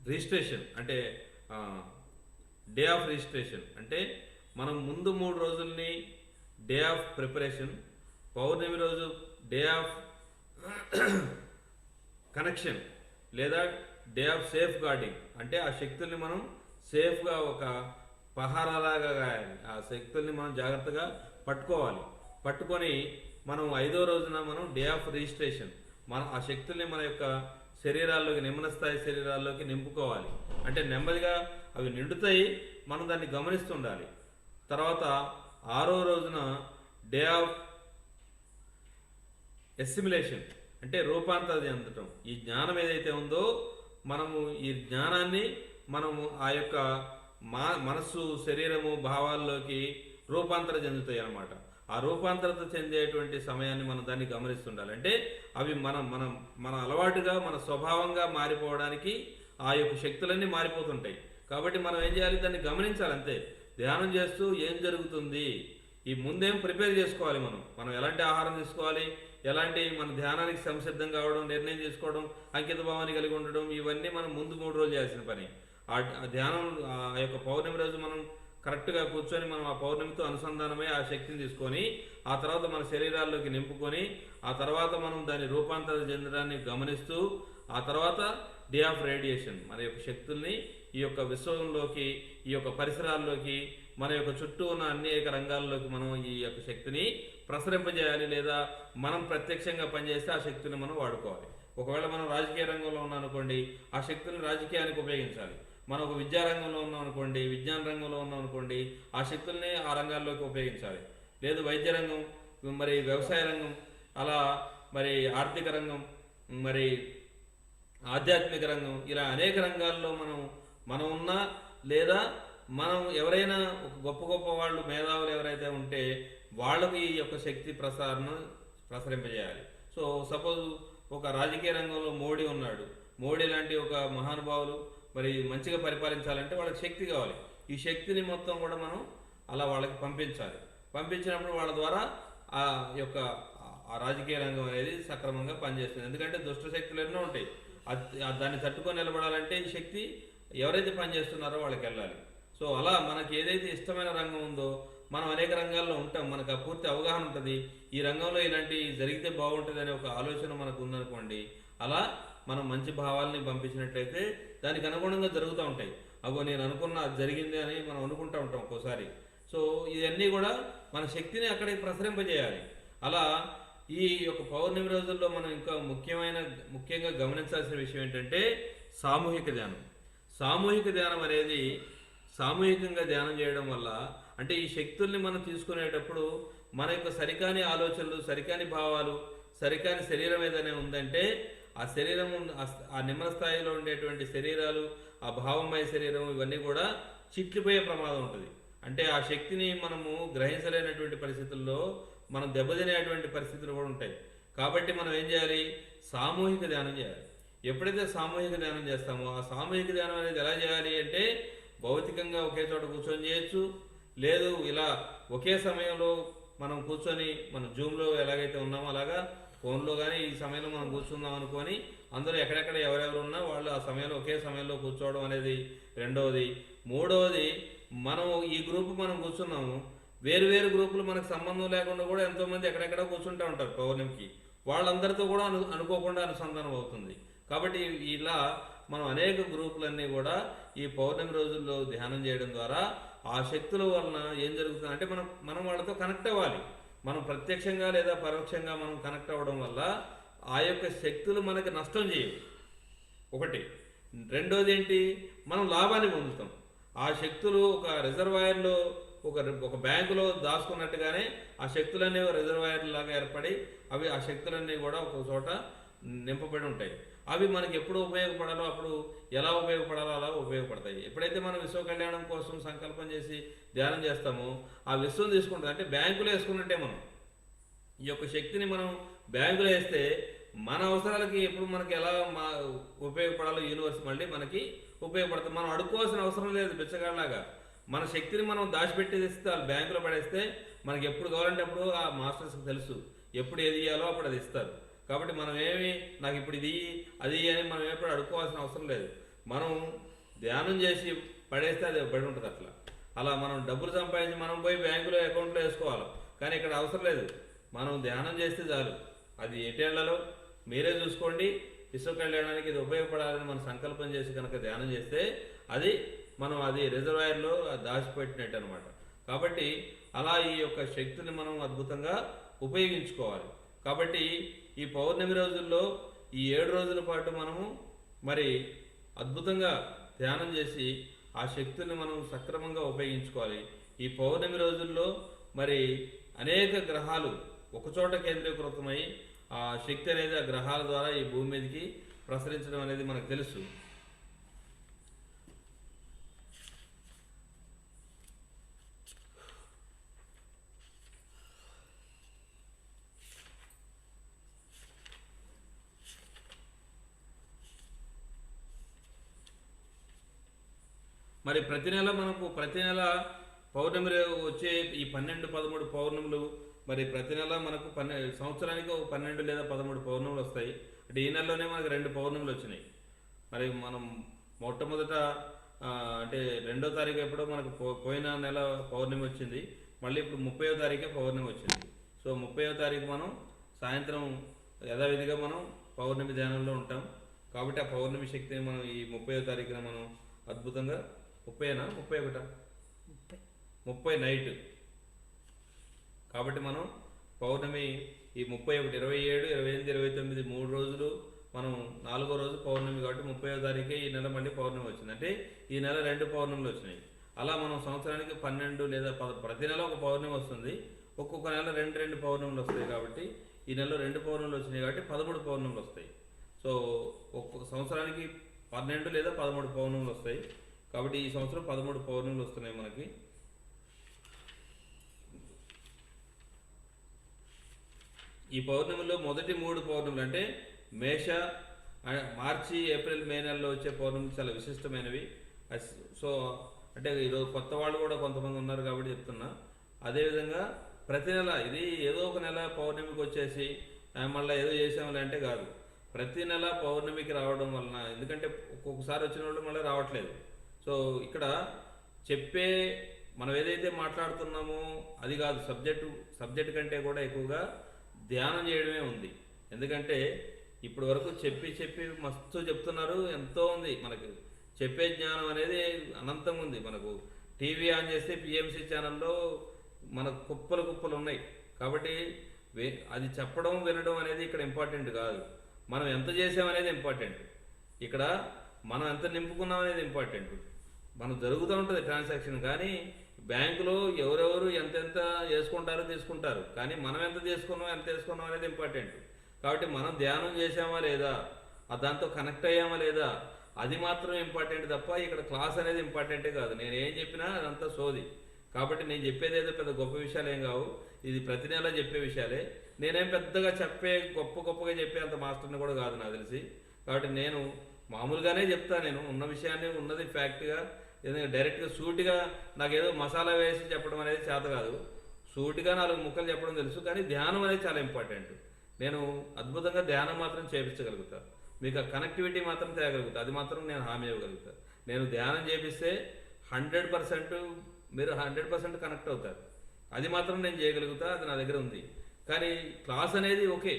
రిజిస్ట్రేషన్, అంటే డే ఆఫ్ రిజిస్ట్రేషన్. అంటే మనం ముందు 3 రోజుల్ని డే ఆఫ్ ప్రిపరేషన్, పౌర్ణమి రోజు డే ఆఫ్ కనెక్షన్ లేదా డే ఆఫ్ సేఫ్ గార్డింగ్. అంటే ఆ శక్తుల్ని మనం సేఫ్గా ఒక పహారాలాగా గాయాలి. ఆ శక్తుల్ని మనం జాగ్రత్తగా పట్టుకొని మనం ఐదో రోజున మనం డే ఆఫ్ రిజిస్ట్రేషన్, ఆ శక్తుల్ని మన యొక్క శరీరాల్లోకి, నిమ్న స్థాయి శరీరాల్లోకి నింపుకోవాలి. అంటే నెమ్మదిగా అవి నిండుతాయి, మనం దాన్ని గమనిస్తుండాలి. తర్వాత ఆరో రోజున డే ఆఫ్ ఎస్సిమిలేషన్ అంటే రూపాంతర చెందటం. ఈ జ్ఞానం ఏదైతే ఉందో మనము ఈ జ్ఞానాన్ని మనము ఆ యొక్క మనస్సు, శరీరము, భావాల్లోకి రూపాంతర చెందుతాయి అన్నమాట. ఆ రూపాంతరత చెందేటువంటి సమయాన్ని మనం దాన్ని గమనిస్తుండాలి. అంటే అవి మనం మనం మన అలవాటుగా, మన స్వభావంగా మారిపోవడానికి ఆ యొక్క శక్తులన్నీ మారిపోతుంటాయి. కాబట్టి మనం ఏం చేయాలి, దాన్ని గమనించాలి అంతే. ధ్యానం చేస్తూ ఏం జరుగుతుంది, ఈ ముందేం ప్రిపేర్ చేసుకోవాలి. మనం ఎలాంటి ఆహారం తీసుకోవాలి, ఎలాంటి మన ధ్యానానికి సంసిద్ధం కావడం, నిర్ణయం తీసుకోవడం, అంకిత భావాన్ని కలిగి ఉండడం, ఇవన్నీ మనం ముందు 3 రోజులు చేయాల్సిన పని. ఆ ధ్యానం ఆ యొక్క పౌర్ణమి రోజు మనం కరెక్ట్గా కూర్చొని మనం ఆ పౌర్ణమితో అనుసంధానమై ఆ శక్తిని తీసుకొని ఆ తర్వాత మన శరీరాల్లోకి నింపుకొని ఆ తర్వాత మనం దాని రూపాంతరం చెందడాన్ని గమనిస్తూ ఆ తర్వాత డే ఆఫ్ రేడియేషన్ మన యొక్క శక్తుల్ని ఈ యొక్క విశ్వంలోకి, ఈ యొక్క పరిసరాల్లోకి, మన యొక్క చుట్టూ ఉన్న అనేక రంగాల్లోకి మనం ఈ యొక్క శక్తిని ప్రసరింపజేయాలి. లేదా మనం ప్రత్యక్షంగా పనిచేస్తే ఆ శక్తిని మనం వాడుకోవాలి. ఒకవేళ మనం రాజకీయ రంగంలో ఉన్నాం అనుకోండి, ఆ శక్తులను రాజకీయానికి ఉపయోగించాలి. మనం ఒక విద్యా రంగంలో ఉన్నాం అనుకోండి, విజ్ఞాన రంగంలో ఉన్నాం అనుకోండి, ఆ శక్తుల్ని ఆ రంగాల్లోకి ఉపయోగించాలి. లేదు వైద్య రంగం, మరి వ్యవసాయ రంగం, అలా మరి ఆర్థిక రంగం, మరి ఆధ్యాత్మిక రంగం, ఇలా అనేక రంగాల్లో మనం ఉన్నా లేదా మనం ఎవరైనా ఒక గొప్ప గొప్ప వాళ్ళు, మేధావులు ఎవరైతే ఉంటే వాళ్ళకి ఈ యొక్క శక్తి ప్రసరింపజేయాలి. సో సపోజ్ ఒక రాజకీయ రంగంలో మోడీ ఉన్నాడు. మోడీ లాంటి ఒక మహానుభావులు మరి మంచిగా పరిపాలించాలంటే వాళ్ళకి శక్తి కావాలి. ఈ శక్తిని మొత్తం కూడా మనం అలా వాళ్ళకి పంపించాలి. పంపించినప్పుడు వాళ్ళ ద్వారా ఆ యొక్క ఆ రాజకీయ రంగం అనేది సక్రమంగా పనిచేస్తుంది. ఎందుకంటే దుష్ట శక్తులు ఎన్నో ఉంటాయి. దాన్ని తట్టుకొని నిలబడాలంటే ఈ శక్తి ఎవరైతే పనిచేస్తున్నారో వాళ్ళకి వెళ్ళాలి. సో అలా మనకి ఏదైతే ఇష్టమైన రంగం ఉందో మనం అనేక రంగాల్లో ఉంటాం, మనకు ఆ పూర్తి అవగాహన ఉంటుంది. ఈ రంగంలో ఇలాంటి జరిగితే బాగుంటుంది అనే ఒక ఆలోచన మనకు ఉందనుకోండి, అలా మనం మంచి భావాల్ని పంపించినట్లయితే దానికి అనుగుణంగా జరుగుతూ ఉంటాయి. అగో నేను అనుకున్న అది జరిగింది అని మనం అనుకుంటూ ఉంటాం ఒక్కోసారి. సో ఇవన్నీ కూడా మన శక్తిని అక్కడికి ప్రసరింపజేయాలి. అలా ఈ యొక్క పౌర్ణమి రోజుల్లో మనం ఇంకా ముఖ్యంగా గమనించాల్సిన విషయం ఏంటంటే సామూహిక ధ్యానం. సామూహిక ధ్యానం అనేది సామూహికంగా ధ్యానం చేయడం వల్ల అంటే ఈ శక్తుల్ని మనం తీసుకునేటప్పుడు మన యొక్క సరికాని ఆలోచనలు, సరికాని భావాలు, సరికాని శరీరం ఏదైనా ఉందంటే ఆ శరీరం, ఆ నిమ్న స్థాయిలో ఉండేటువంటి శరీరాలు, ఆ భావమయ శరీరం, ఇవన్నీ కూడా చిట్లిపోయే ప్రమాదం ఉంటుంది. అంటే ఆ శక్తిని మనము గ్రహించలేనటువంటి పరిస్థితుల్లో మనం దెబ్బతినేటువంటి పరిస్థితులు కూడా ఉంటాయి. కాబట్టి మనం ఏం చేయాలి, సామూహిక ధ్యానం చేయాలి. ఎప్పుడైతే సామూహిక ధ్యానం చేస్తామో ఆ సామూహిక ధ్యానం అనేది ఎలా చేయాలి అంటే భౌతికంగా ఒకే చోట కూర్చొని చేయొచ్చు. లేదు ఇలా ఒకే సమయంలో మనం కూర్చొని మన జూమ్లో ఎలాగైతే ఉన్నామో అలాగా ఫోన్లో కానీ ఈ సమయంలో మనం కూర్చుందాం అనుకొని అందరూ ఎక్కడెక్కడ ఎవరెవరు ఉన్నా వాళ్ళు ఆ సమయంలో ఒకే సమయంలో కూర్చోవడం అనేది రెండవది. మూడవది, మనం ఈ గ్రూపు మనం కూర్చున్నాము, వేరు గ్రూపులు మనకు సంబంధం లేకుండా కూడా ఎంతోమంది ఎక్కడెక్కడ కూర్చుంటూ ఉంటారు పౌర్ణమికి. వాళ్ళందరితో కూడా అనుకోకుండా అనుసంధానం అవుతుంది. కాబట్టి ఇలా మనం అనేక గ్రూపులన్నీ కూడా ఈ పౌర్ణమి రోజుల్లో ధ్యానం చేయడం ద్వారా ఆ శక్తుల వలన ఏం జరుగుతుంది అంటే మనం వాళ్ళతో కనెక్ట్ అవ్వాలి. మనం ప్రత్యక్షంగా లేదా పరోక్షంగా మనం కనెక్ట్ అవ్వడం వల్ల ఆ యొక్క శక్తులు మనకి నష్టం చేయవు ఒకటి. రెండోది ఏంటి, మనం లాభాన్ని పొందుతాం. ఆ శక్తులు ఒక రిజర్వాయర్లో ఒక బ్యాంకులో దాచుకున్నట్టుగానే ఆ శక్తులన్నీ రిజర్వాయర్ లాగా ఏర్పడి అవి ఆ శక్తులన్నీ కూడా ఒక చోట నింపబడి ఉంటాయి. అవి మనకి ఎప్పుడు ఉపయోగపడాలో అప్పుడు ఎలా ఉపయోగపడాలో అలా ఉపయోగపడతాయి. ఎప్పుడైతే మనం విశ్వ కళ్యాణం కోసం సంకల్పం చేసి ధ్యానం చేస్తామో ఆ విశ్వం తీసుకుంటుంది. అంటే బ్యాంకులో వేసుకున్నట్టే మనం ఈ యొక్క శక్తిని మనం బ్యాంకులో వేస్తే మన అవసరాలకి ఎప్పుడు మనకి ఎలా ఉపయోగపడాలో యూనివర్స్ మళ్ళీ మనకి ఉపయోగపడుతుంది. మనం అడుక్కోవాల్సిన అవసరం లేదు. బిచ్చగాళ్ళలాగా మన శక్తిని మనం దాచిపెట్టేస్తే వాళ్ళు బ్యాంకులో పడేస్తే మనకి ఎప్పుడు కావాలంటే అప్పుడు ఆ మాస్టర్స్కి తెలుసు ఎప్పుడు ఏది ఇవ్వాలో అప్పుడు అది ఇస్తారు. కాబట్టి మనం నాకు ఇప్పుడు ఇది అది అని మనం ఎప్పుడు అడుక్కోవాల్సిన అవసరం లేదు. మనం ధ్యానం చేసి పడేస్తే అది పడి ఉంటుంది. అలా మనం డబ్బులు సంపాదించి మనం పోయి బ్యాంకులో అకౌంట్లో వేసుకోవాలి. కానీ ఇక్కడ అవసరం లేదు. మనం ధ్యానం చేస్తే చాలు. అది ఎటేళ్లలో మీరే చూసుకోండి. విశ్వ కళ్యాణానికి ఇది ఉపయోగపడాలని మనం సంకల్పం చేసి కనుక ధ్యానం చేస్తే అది రిజర్వాయర్లో దాచిపెట్టినట్టు అనమాట. కాబట్టి అలా ఈ యొక్క శక్తిని మనం అద్భుతంగా ఉపయోగించుకోవాలి. కాబట్టి ఈ పౌర్ణమి రోజుల్లో ఈ 7 రోజుల పాటు మనము మరి అద్భుతంగా ధ్యానం చేసి ఆ శక్తిని మనం సక్రమంగా ఉపయోగించుకోవాలి. ఈ పౌర్ణమి రోజుల్లో మరి అనేక గ్రహాలు ఒకచోట కేంద్రీకృతమై ఆ శక్తి అనేది ఆ గ్రహాల ద్వారా ఈ భూమి మీదకి ప్రసరించడం అనేది మనకు తెలుసు. మరి ప్రతి నెల పౌర్ణమి వచ్చే ఈ 12, 13 పౌర్ణములు, మరి ప్రతి నెల మనకు సంవత్సరానికి ఒక 12 లేదా 13 పౌర్ణములు వస్తాయి. అంటే ఈ నెలలోనే మనకు 2 పౌర్ణములు వచ్చినాయి. మరి మనం మొట్టమొదట అంటే 2వ తారీఖు ఎప్పుడో మనకు పోయిన నెల పౌర్ణమి వచ్చింది. మళ్ళీ ఇప్పుడు 30వ తారీఖే పౌర్ణమి వచ్చింది. సో 30వ తారీఖు మనం సాయంత్రం యథావిధిగా మనం పౌర్ణమి ధ్యానంలో ఉంటాం. కాబట్టి ఆ పౌర్ణమి శక్తిని మనం ఈ 30వ తారీఖున మనం అద్భుతంగా 30నా 31 30 నైట్. కాబట్టి మనం పౌర్ణమి ఈ 31, 27, 28, 29 3 రోజులు మనం 4వ రోజు పౌర్ణమి. కాబట్టి 30వ తారీఖే ఈ నెల మళ్ళీ పౌర్ణమి వచ్చింది. అంటే ఈ నెల 2 పౌర్ణములు వచ్చినాయి. అలా మనం సంవత్సరానికి 12 లేదా ప్రతి నెల ఒక పౌర్ణమి వస్తుంది. ఒక్కొక్క నెల 2 పౌర్ణములు వస్తాయి. కాబట్టి ఈ నెలలో 2 పౌర్ణములు వచ్చినాయి కాబట్టి 13 పౌర్ణములు వస్తాయి. సో ఒక్కొక్క సంవత్సరానికి 12 లేదా 13 పౌర్ణములు వస్తాయి. కాబట్టి ఈ సంవత్సరం 13 పౌర్ణములు వస్తున్నాయి మనకి. ఈ పౌర్ణమిలో మొదటి 3 పౌర్ణములు అంటే మార్చి, ఏప్రిల్, మే నెలలో వచ్చే పౌర్ణమి చాలా విశిష్టమైనవి. సో అంటే ఈరోజు కొత్త వాళ్ళు కూడా కొంతమంది ఉన్నారు కాబట్టి చెప్తున్నా. అదేవిధంగా ప్రతి నెల ఇది ఏదో ఒక నెల పౌర్ణమికి వచ్చేసి మళ్ళీ ఏదో చేసాములే అంటే కాదు. ప్రతి నెల పౌర్ణమికి రావడం వలన, ఎందుకంటే ఒక్కొక్కసారి వచ్చిన వాళ్ళు మళ్ళీ రావట్లేదు. సో ఇక్కడ మనం ఏదైతే మాట్లాడుతున్నామో అది కాదు, సబ్జెక్ట్ కంటే కూడా ఎక్కువగా ధ్యానం చేయడమే ఉంది. ఎందుకంటే ఇప్పటి వరకు చెప్పి మస్తు చెప్తున్నారు, ఎంతో ఉంది మనకు చెప్పే జ్ఞానం అనేది అనంతంగా ఉంది. మనకు టీవీ ఆన్ చేస్తే పిఎంసి ఛానల్లో మనకు కుప్పలు ఉన్నాయి. కాబట్టి అది చెప్పడం వినడం అనేది ఇక్కడ ఇంపార్టెంట్ కాదు, మనం ఎంత చేసామనేది ఇంపార్టెంట్. ఇక్కడ మనం ఎంత నింపుకున్నాం అనేది ఇంపార్టెంట్. మనం జరుగుతూ ఉంటుంది ట్రాన్సాక్షన్, కానీ బ్యాంకులో ఎవరెవరు ఎంతెంత చేసుకుంటారో తీసుకుంటారు, కానీ మనం ఎంత వేసుకున్నాం అనేది ఇంపార్టెంట్. కాబట్టి మనం ధ్యానం చేసామా లేదా, దాంతో కనెక్ట్ అయ్యామా లేదా, అది మాత్రం ఇంపార్టెంట్ తప్ప ఇక్కడ క్లాస్ అనేది ఇంపార్టెంటే కాదు. నేను ఏం చెప్పినా అదంతా సోది. కాబట్టి నేను చెప్పేది ఏదో పెద్ద గొప్ప విషయాలు ఏం కావు, ఇది ప్రతి నెల చెప్పే విషయాలే. నేనేం పెద్దగా గొప్పగా చెప్పే అంత మాస్టర్ని కూడా కాదు నాకు తెలిసి. కాబట్టి నేను మామూలుగానే చెప్తాను. నేను ఉన్న విషయాన్ని ఉన్నది ఫ్యాక్ట్గా, ఎందుకంటే డైరెక్ట్గా సూటిగా నాకేదో మసాలా వేసి చెప్పడం అనేది చేత కాదు. సూటిగా 4 ముక్కలు చెప్పడం తెలుసు, కానీ ధ్యానం అనేది చాలా ఇంపార్టెంట్. నేను అద్భుతంగా ధ్యానం మాత్రం చేపించగలుగుతా, మీకు ఆ కనెక్టివిటీ మాత్రం తేగలుగుతా, అది మాత్రం నేను హామీ ఇవ్వగలుగుతా. నేను ధ్యానం చేపిస్తే 100% మీరు 100% కనెక్ట్ అవుతారు, అది మాత్రం నేను చేయగలుగుతా, అది నా దగ్గర ఉంది. కానీ క్లాస్ అనేది ఓకే,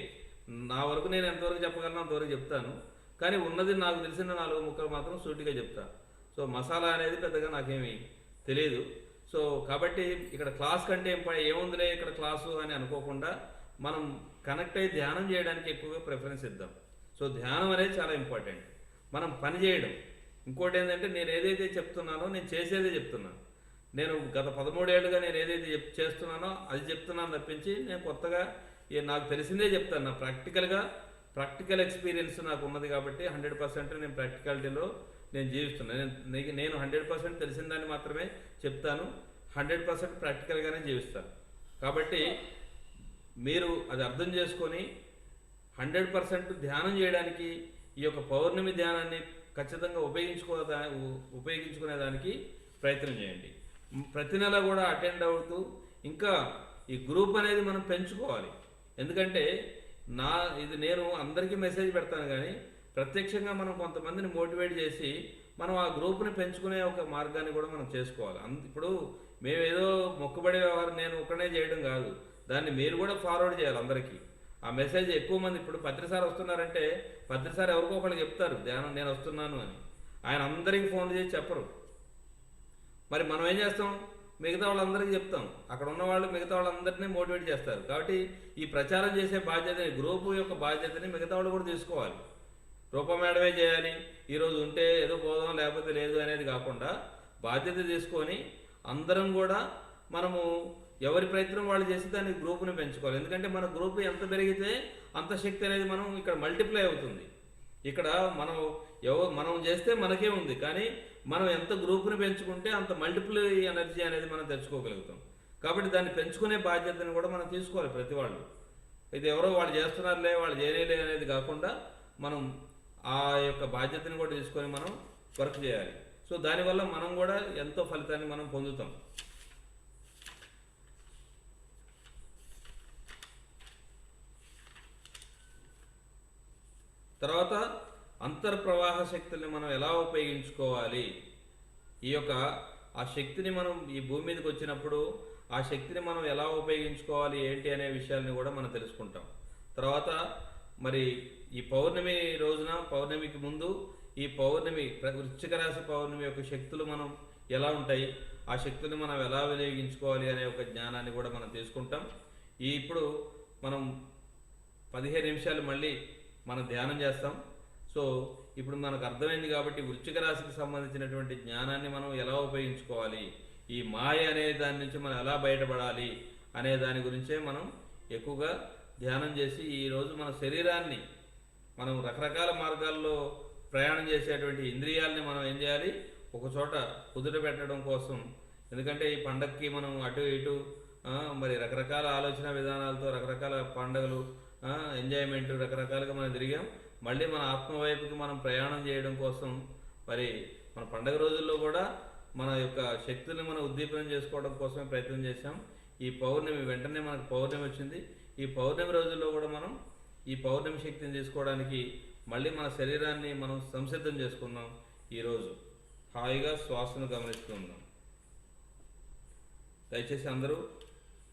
నా వరకు నేను ఎంతవరకు చెప్పగలను అంతవరకు చెప్తాను. కానీ ఉన్నది నాకు తెలిసిన 4 ముక్కలు మాత్రం సూటిగా చెప్తా. సో మసాలా అనేది పెద్దగా నాకేమీ తెలియదు. సో కాబట్టి ఇక్కడ క్లాస్ కంటే ఏముందిలే ఇక్కడ క్లాసు అని అనుకోకుండా మనం కనెక్ట్ అయ్యి ధ్యానం చేయడానికి ఎక్కువగా ప్రిఫరెన్స్ ఇద్దాం. సో ధ్యానం అనేది చాలా ఇంపార్టెంట్. మనం పని చేయడం. ఇంకోటి ఏంటంటే నేను ఏదైతే చెప్తున్నానో నేను చేసేదే చెప్తున్నాను. నేను గత 13 ఏళ్ళుగా నేను ఏదైతే చేస్తున్నానో అది చెప్తున్నాను తప్పించి నేను కొత్తగా నాకు తెలిసిందే చెప్తాను. నా ప్రాక్టికల్ ఎక్స్పీరియన్స్ నాకు ఉన్నది కాబట్టి 100% నేను ప్రాక్టికాలిటీలో నేను జీవిస్తున్నాను. నేను 100% తెలిసిన దాన్ని మాత్రమే చెప్తాను, 100% ప్రాక్టికల్గానే జీవిస్తాను. కాబట్టి మీరు అది అర్థం చేసుకొని 100% ధ్యానం చేయడానికి ఈ యొక్క పౌర్ణమి ధ్యానాన్ని ఖచ్చితంగా ఉపయోగించుకునేదానికి ప్రయత్నం చేయండి. ప్రతి నెల కూడా అటెండ్ అవుతూ ఇంకా ఈ గ్రూప్ అనేది మనం పెంచుకోవాలి. ఎందుకంటే నేను అందరికీ మెసేజ్ పెడతాను, కానీ ప్రత్యక్షంగా మనం కొంతమందిని మోటివేట్ చేసి మనం ఆ గ్రూప్ని పెంచుకునే ఒక మార్గాన్ని కూడా మనం చేసుకోవాలి. ఇప్పుడు మేమేదో మొక్కుబడి వ్యవహారం నేను ఒక్కనే చేయడం కాదు, దాన్ని మీరు కూడా ఫార్వర్డ్ చేయాలి అందరికీ. ఆ మెసేజ్ ఎక్కువ మంది, ఇప్పుడు పత్రిసారి వస్తున్నారంటే పత్రిసారి ఎవరికో ఒకళ్ళు చెప్తారు ధ్యానం నేను వస్తున్నాను అని, ఆయన అందరికీ ఫోన్ చేసి చెప్పరు. మరి మనం ఏం చేస్తాం, మిగతా వాళ్ళందరికీ చెప్తాం, అక్కడ ఉన్న వాళ్ళు మిగతా వాళ్ళందరినీ మోటివేట్ చేస్తారు. కాబట్టి ఈ ప్రచారం చేసే బాధ్యతని, గ్రూపు యొక్క బాధ్యతని మిగతా వాళ్ళు కూడా తీసుకోవాలి. రూపమేడమే చేయాలి, ఈరోజు ఉంటే ఏదో పోదాం లేకపోతే లేదు అనేది కాకుండా బాధ్యత తీసుకొని అందరం కూడా మనము ఎవరి ప్రయత్నం వాళ్ళు చేసి దాని గ్రూప్ని పెంచుకోవాలి. ఎందుకంటే మన గ్రూప్ ఎంత పెరిగితే అంత శక్తి అనేది మనం ఇక్కడ మల్టిప్లై అవుతుంది. ఇక్కడ మనం చేస్తే మనకే ఉంది, కానీ మనం ఎంత గ్రూప్ని పెంచుకుంటే అంత మల్టిపుల్ ఎనర్జీ అనేది మనం తెచ్చుకోగలుగుతాం. కాబట్టి దాన్ని పెంచుకునే బాధ్యతను కూడా మనం తీసుకోవాలి ప్రతి వాళ్ళు. ఇది ఎవరో వాళ్ళు చేస్తున్నారులే వాళ్ళు చేయలేలే అనేది కాకుండా మనం ఆ యొక్క బాధ్యతను కూడా తీసుకొని మనం వర్క్ చేయాలి. సో దానివల్ల మనం కూడా ఎంతో ఫలితాన్ని మనం పొందుతాం. తర్వాత అంతర్ప్రవాహ శక్తుల్ని మనం ఎలా ఉపయోగించుకోవాలి, ఆ శక్తిని మనం ఈ భూమి మీదకి వచ్చినప్పుడు ఆ శక్తిని మనం ఎలా ఉపయోగించుకోవాలి ఏంటి అనే విషయాల్ని కూడా మనం తెలుసుకుంటాం. తర్వాత మరి ఈ పౌర్ణమి రోజున, పౌర్ణమికి ముందు ఈ పౌర్ణమి వృశ్చిక రాశి పౌర్ణమి యొక్క శక్తులు మనం ఎలా ఉంటాయి, ఆ శక్తుల్ని మనం ఎలా వినియోగించుకోవాలి అనే ఒక జ్ఞానాన్ని కూడా మనం తీసుకుంటాం. ఇప్పుడు మనం 15 నిమిషాలు మళ్ళీ మనం ధ్యానం చేస్తాం. సో ఇప్పుడు మనకు అర్థమైంది కాబట్టి వృశ్చిక రాశికి సంబంధించినటువంటి జ్ఞానాన్ని మనం ఎలా ఉపయోగించుకోవాలి, ఈ మాయ అనే దాని నుంచి మనం ఎలా బయటపడాలి అనే దాని గురించే మనం ఎక్కువగా ధ్యానం చేసి ఈరోజు మన శరీరాన్ని మనం రకరకాల మార్గాల్లో ప్రయాణం చేసేటువంటి ఇంద్రియాలని మనం ఏం చేయాలి, ఒక చోట కుదుట పెట్టడం కోసం. ఎందుకంటే ఈ పండగకి మనం అటు ఇటు మరి రకరకాల ఆలోచన విధానాలతో రకరకాల పండుగలు ఎంజాయ్మెంట్ రకరకాలుగా మనం తిరిగాం. మళ్ళీ మన ఆత్మ వైపుకి మనం ప్రయాణం చేయడం కోసం మరి మన పండగ రోజుల్లో కూడా మన యొక్క శక్తుల్ని మనం ఉద్దీపనం చేసుకోవడం కోసమే ప్రయత్నం చేశాం. ఈ పౌర్ణమి వెంటనే మనకు పౌర్ణమి వచ్చింది. ఈ పౌర్ణమి రోజుల్లో కూడా మనం ఈ పౌర్ణమి శక్తిని తీసుకోవడానికి మళ్ళీ మన శరీరాన్ని మనం సంసిద్ధం చేసుకున్నాం. ఈరోజు హాయిగా శ్వాసను గమనిస్తూ ఉన్నాం. దయచేసి అందరూ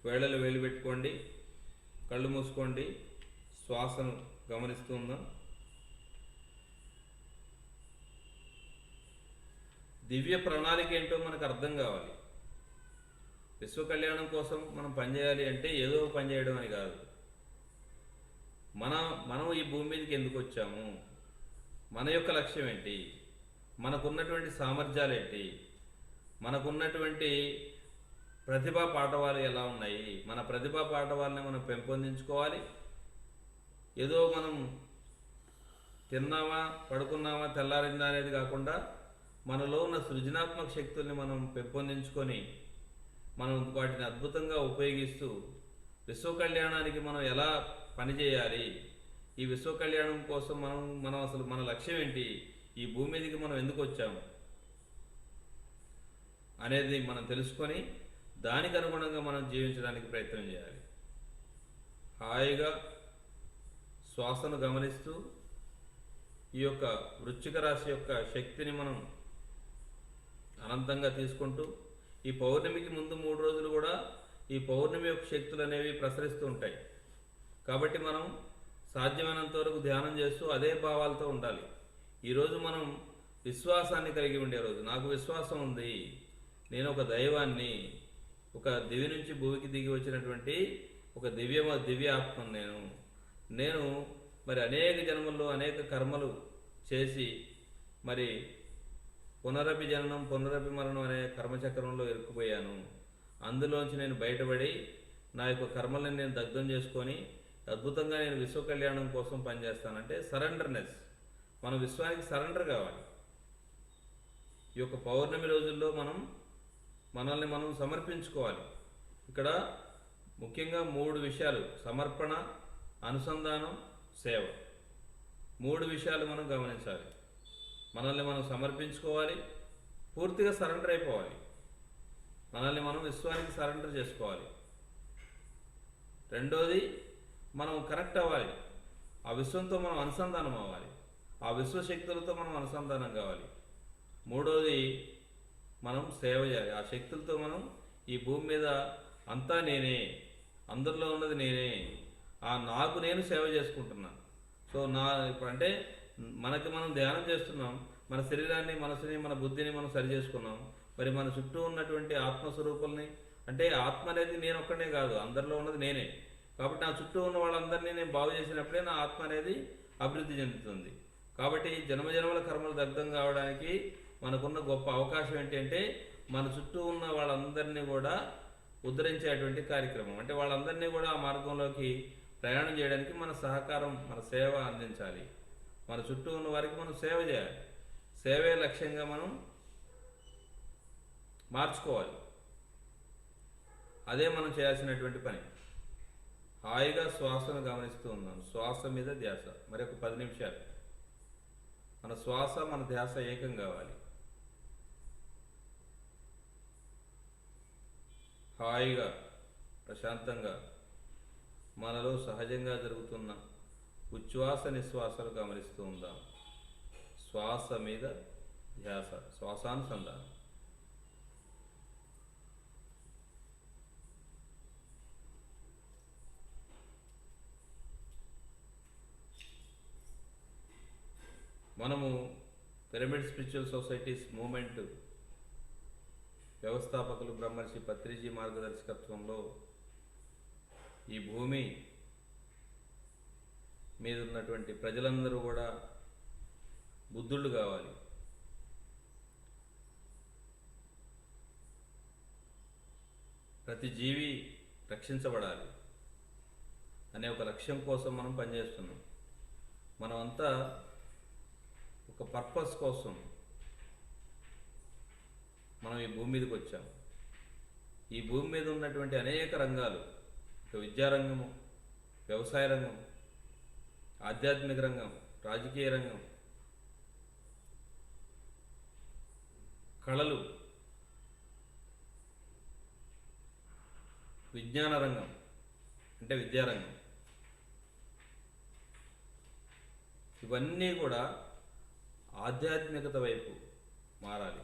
వేళలు వేలు పెట్టుకోండి, కళ్ళు మూసుకోండి, శ్వాసను గమనిస్తూ ఉందాం. దివ్య ప్రణాళిక ఏంటో మనకు అర్థం కావాలి. విశ్వ కళ్యాణం కోసం మనం పనిచేయాలి అంటే ఏదో పని చేయడం అని కాదు. మనం ఈ భూమి మీదకి ఎందుకు వచ్చాము, మన యొక్క లక్ష్యం ఏంటి, మనకున్నటువంటి సామర్థ్యాలు ఏంటి, మనకున్నటువంటి ప్రతిభా పాఠవాలు ఎలా ఉన్నాయి, మన ప్రతిభా పాఠవాలని మనం పెంపొందించుకోవాలి. ఏదో మనం తిన్నామా పడుకున్నామా తెల్లారిందా అనేది కాకుండా మనలో ఉన్న సృజనాత్మక శక్తుల్ని మనం పెంపొందించుకొని మనం వాటిని అద్భుతంగా ఉపయోగిస్తూ విశ్వ కళ్యాణానికి మనం ఎలా పనిచేయాలి, ఈ విశ్వ కళ్యాణం కోసం మనం అసలు మన లక్ష్యం ఏంటి, ఈ భూమి మీదకి మనం ఎందుకు వచ్చాము అనేది మనం తెలుసుకొని దానికి అనుగుణంగా మనం జీవించడానికి ప్రయత్నం చేయాలి. హాయిగా శ్వాసను గమనిస్తూ ఈ యొక్క వృశ్చిక రాశి యొక్క శక్తిని మనం అనంతంగా తీసుకుంటూ ఈ పౌర్ణమికి ముందు 3 రోజులు కూడా ఈ పౌర్ణమి యొక్క శక్తులు అనేవి ప్రసరిస్తూ ఉంటాయి. కాబట్టి మనం సాధ్యమైనంత వరకు ధ్యానం చేస్తూ అదే భావాలతో ఉండాలి. ఈరోజు మనం విశ్వాసాన్ని కలిగి ఉండే రోజు. నాకు విశ్వాసం ఉంది, నేను ఒక దైవాన్ని, ఒక దివి నుంచి భూమికి దిగి వచ్చినటువంటి ఒక దివ్య ఆత్మను నేను మరి అనేక జన్మల్లో అనేక కర్మలు చేసి మరి పునరపి జననం పునరపి మరణం అనే కర్మచక్రంలో ఇరుక్కుపోయాను. అందులోంచి నేను బయటపడి నా యొక్క కర్మలను నేను దగ్ధం చేసుకొని అద్భుతంగా నేను విశ్వ కళ్యాణం కోసం పనిచేస్తానంటే సరెండర్నెస్. మన విశ్వానికి సరెండర్ కావాలి. ఈ యొక్క పౌర్ణమి రోజుల్లో మనల్ని మనం సమర్పించుకోవాలి. ఇక్కడ ముఖ్యంగా 3 విషయాలు: సమర్పణ, అనుసంధానం, సేవ. 3 విషయాలు మనం గమనించాలి. మనల్ని మనం సమర్పించుకోవాలి, పూర్తిగా సరెండర్ అయిపోవాలి, మనల్ని మనం విశ్వానికి సరెండర్ చేసుకోవాలి. రెండోది, మనం కనెక్ట్ అవ్వాలి, ఆ విశ్వంతో మనం అనుసంధానం అవ్వాలి, ఆ విశ్వశక్తులతో మనం అనుసంధానం కావాలి. మూడోది, మనం సేవ చేయాలి. ఆ శక్తులతో మనం ఈ భూమి మీద అంతా నేనే, అందరిలో ఉన్నది నేనే, నాకు నేను సేవ చేసుకుంటున్నాను. సో ఇప్పుడు అంటే మనం ధ్యానం చేస్తున్నాం, మన శరీరాన్ని, మనసుని, మన బుద్ధిని మనం సరి చేసుకున్నాం. మరి మన చుట్టూ ఉన్నటువంటి ఆత్మస్వరూపుల్ని, అంటే ఆత్మ అనేది నేను ఒక్కనే కాదు, అందరిలో ఉన్నది నేనే. కాబట్టి నా చుట్టూ ఉన్న వాళ్ళందరినీ నేను బాగు చేసినప్పుడే నా ఆత్మ అనేది అభివృద్ధి చెందుతుంది. కాబట్టి జన్మజన్మల కర్మలు దగ్ధం కావడానికి మనకున్న గొప్ప అవకాశం ఏంటంటే మన చుట్టూ ఉన్న వాళ్ళందరినీ కూడా ఉద్ధరించేటువంటి కార్యక్రమం. అంటే వాళ్ళందరినీ కూడా ఆ మార్గంలోకి ప్రయాణం చేయడానికి మన సహకారం, మన సేవ అందించాలి. మన చుట్టూ ఉన్న వారికి మనం సేవ చేయాలి. సేవే లక్ష్యంగా మనం మార్చుకోవాలి. అదే మనం చేయాల్సినటువంటి పని. హాయిగా శ్వాసను గమనిస్తూ ఉన్నాను. శ్వాస మీద ధ్యాస. మరి ఒక 10 నిమిషాలు మన శ్వాస మన ధ్యాస ఏకం కావాలి. హాయిగా ప్రశాంతంగా మనలో సహజంగా జరుగుతున్న ఉచ్ఛ్వాస నిశ్వాసాలు గమనిస్తూ ఉందాం. శ్వాస మీద ధ్యాస, శ్వాసానుసంధానం. మనము పిరమిడ్ స్పిరిచువల్ సొసైటీస్ మూమెంట్ వ్యవస్థాపకులు బ్రహ్మర్షి పత్రిజీ మార్గదర్శకత్వంలో ఈ భూమి మీద ఉన్నటువంటి ప్రజలందరూ కూడా బుద్ధుళ్ళు కావాలి. ప్రతి జీవి రక్షించబడాలి అనే ఒక లక్ష్యం కోసం మనం పనిచేస్తున్నాం. మనమంతా ఒక పర్పస్ కోసం మనం ఈ భూమి మీదకి వచ్చాం. ఈ భూమి మీద ఉన్నటువంటి అనేక రంగాలు, ఇక విద్యారంగము, వ్యవసాయ రంగం, ఆధ్యాత్మిక రంగం, రాజకీయ రంగం, కళలు, విజ్ఞాన రంగం అంటే విద్యారంగం, ఇవన్నీ కూడా ఆధ్యాత్మికత వైపు మారాలి.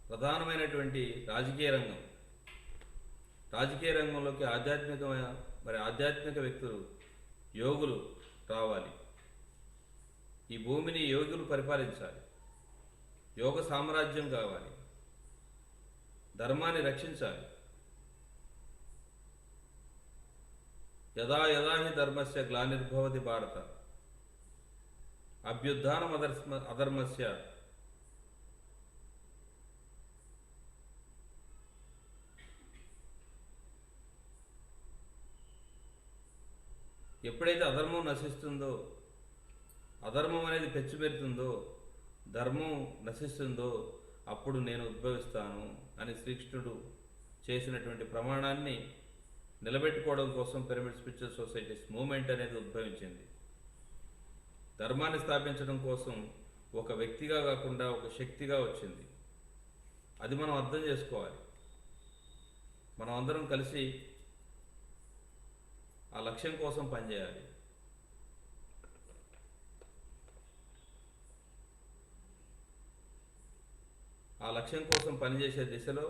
ప్రధానమైనటువంటి రాజకీయ రంగం, రాజకీయ రంగంలోకి ఆధ్యాత్మిక వ్యక్తులు, యోగులు రావాలి. ఈ భూమిని యోగులు పరిపాలించాలి. యోగ సామ్రాజ్యం కావాలి. ధర్మాన్ని రక్షించాలి. యదా యదా హి ధర్మస్య గ్లానిర్భవతి భారత అభ్యుత్థానం అధర్మస్య ఎప్పుడైతే అధర్మం నశిస్తుందో, అధర్మం అనేది పెచ్చుపెడుతుందో, ధర్మం నశిస్తుందో అప్పుడు నేను ఉద్భవిస్తాను అని శ్రీకృష్ణుడు చేసినటువంటి ప్రమాణాన్ని నిలబెట్టుకోవడం కోసం పిరమిడ్ స్పిరిచువల్ సొసైటీస్ మూమెంట్ అనేది ఉద్భవించింది. ధర్మాన్ని స్థాపించడం కోసం ఒక వ్యక్తిగా కాకుండా ఒక శక్తిగా వచ్చింది. అది మనం అర్థం చేసుకోవాలి. మనం అందరం కలిసి ఆ లక్ష్యం కోసం పనిచేయాలి. ఆ లక్ష్యం కోసం పనిచేసే దిశలో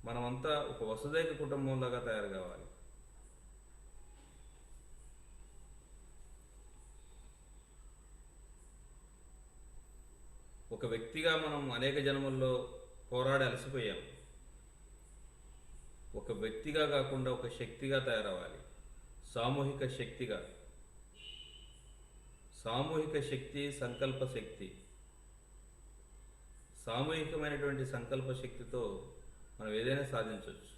మనమంతా ఒక వసుదైక కుటుంబంలాగా తయారు కావాలి. ఒక వ్యక్తిగా మనం అనేక జన్మల్లో పోరాడి అలసిపోయాం. ఒక వ్యక్తిగా కాకుండా ఒక శక్తిగా తయారవ్వాలి. సామూహిక శక్తిగా. సామూహిక శక్తి, సంకల్ప శక్తి. సామూహికమైనటువంటి సంకల్ప శక్తితో మనం ఏదైనా సాధించవచ్చు.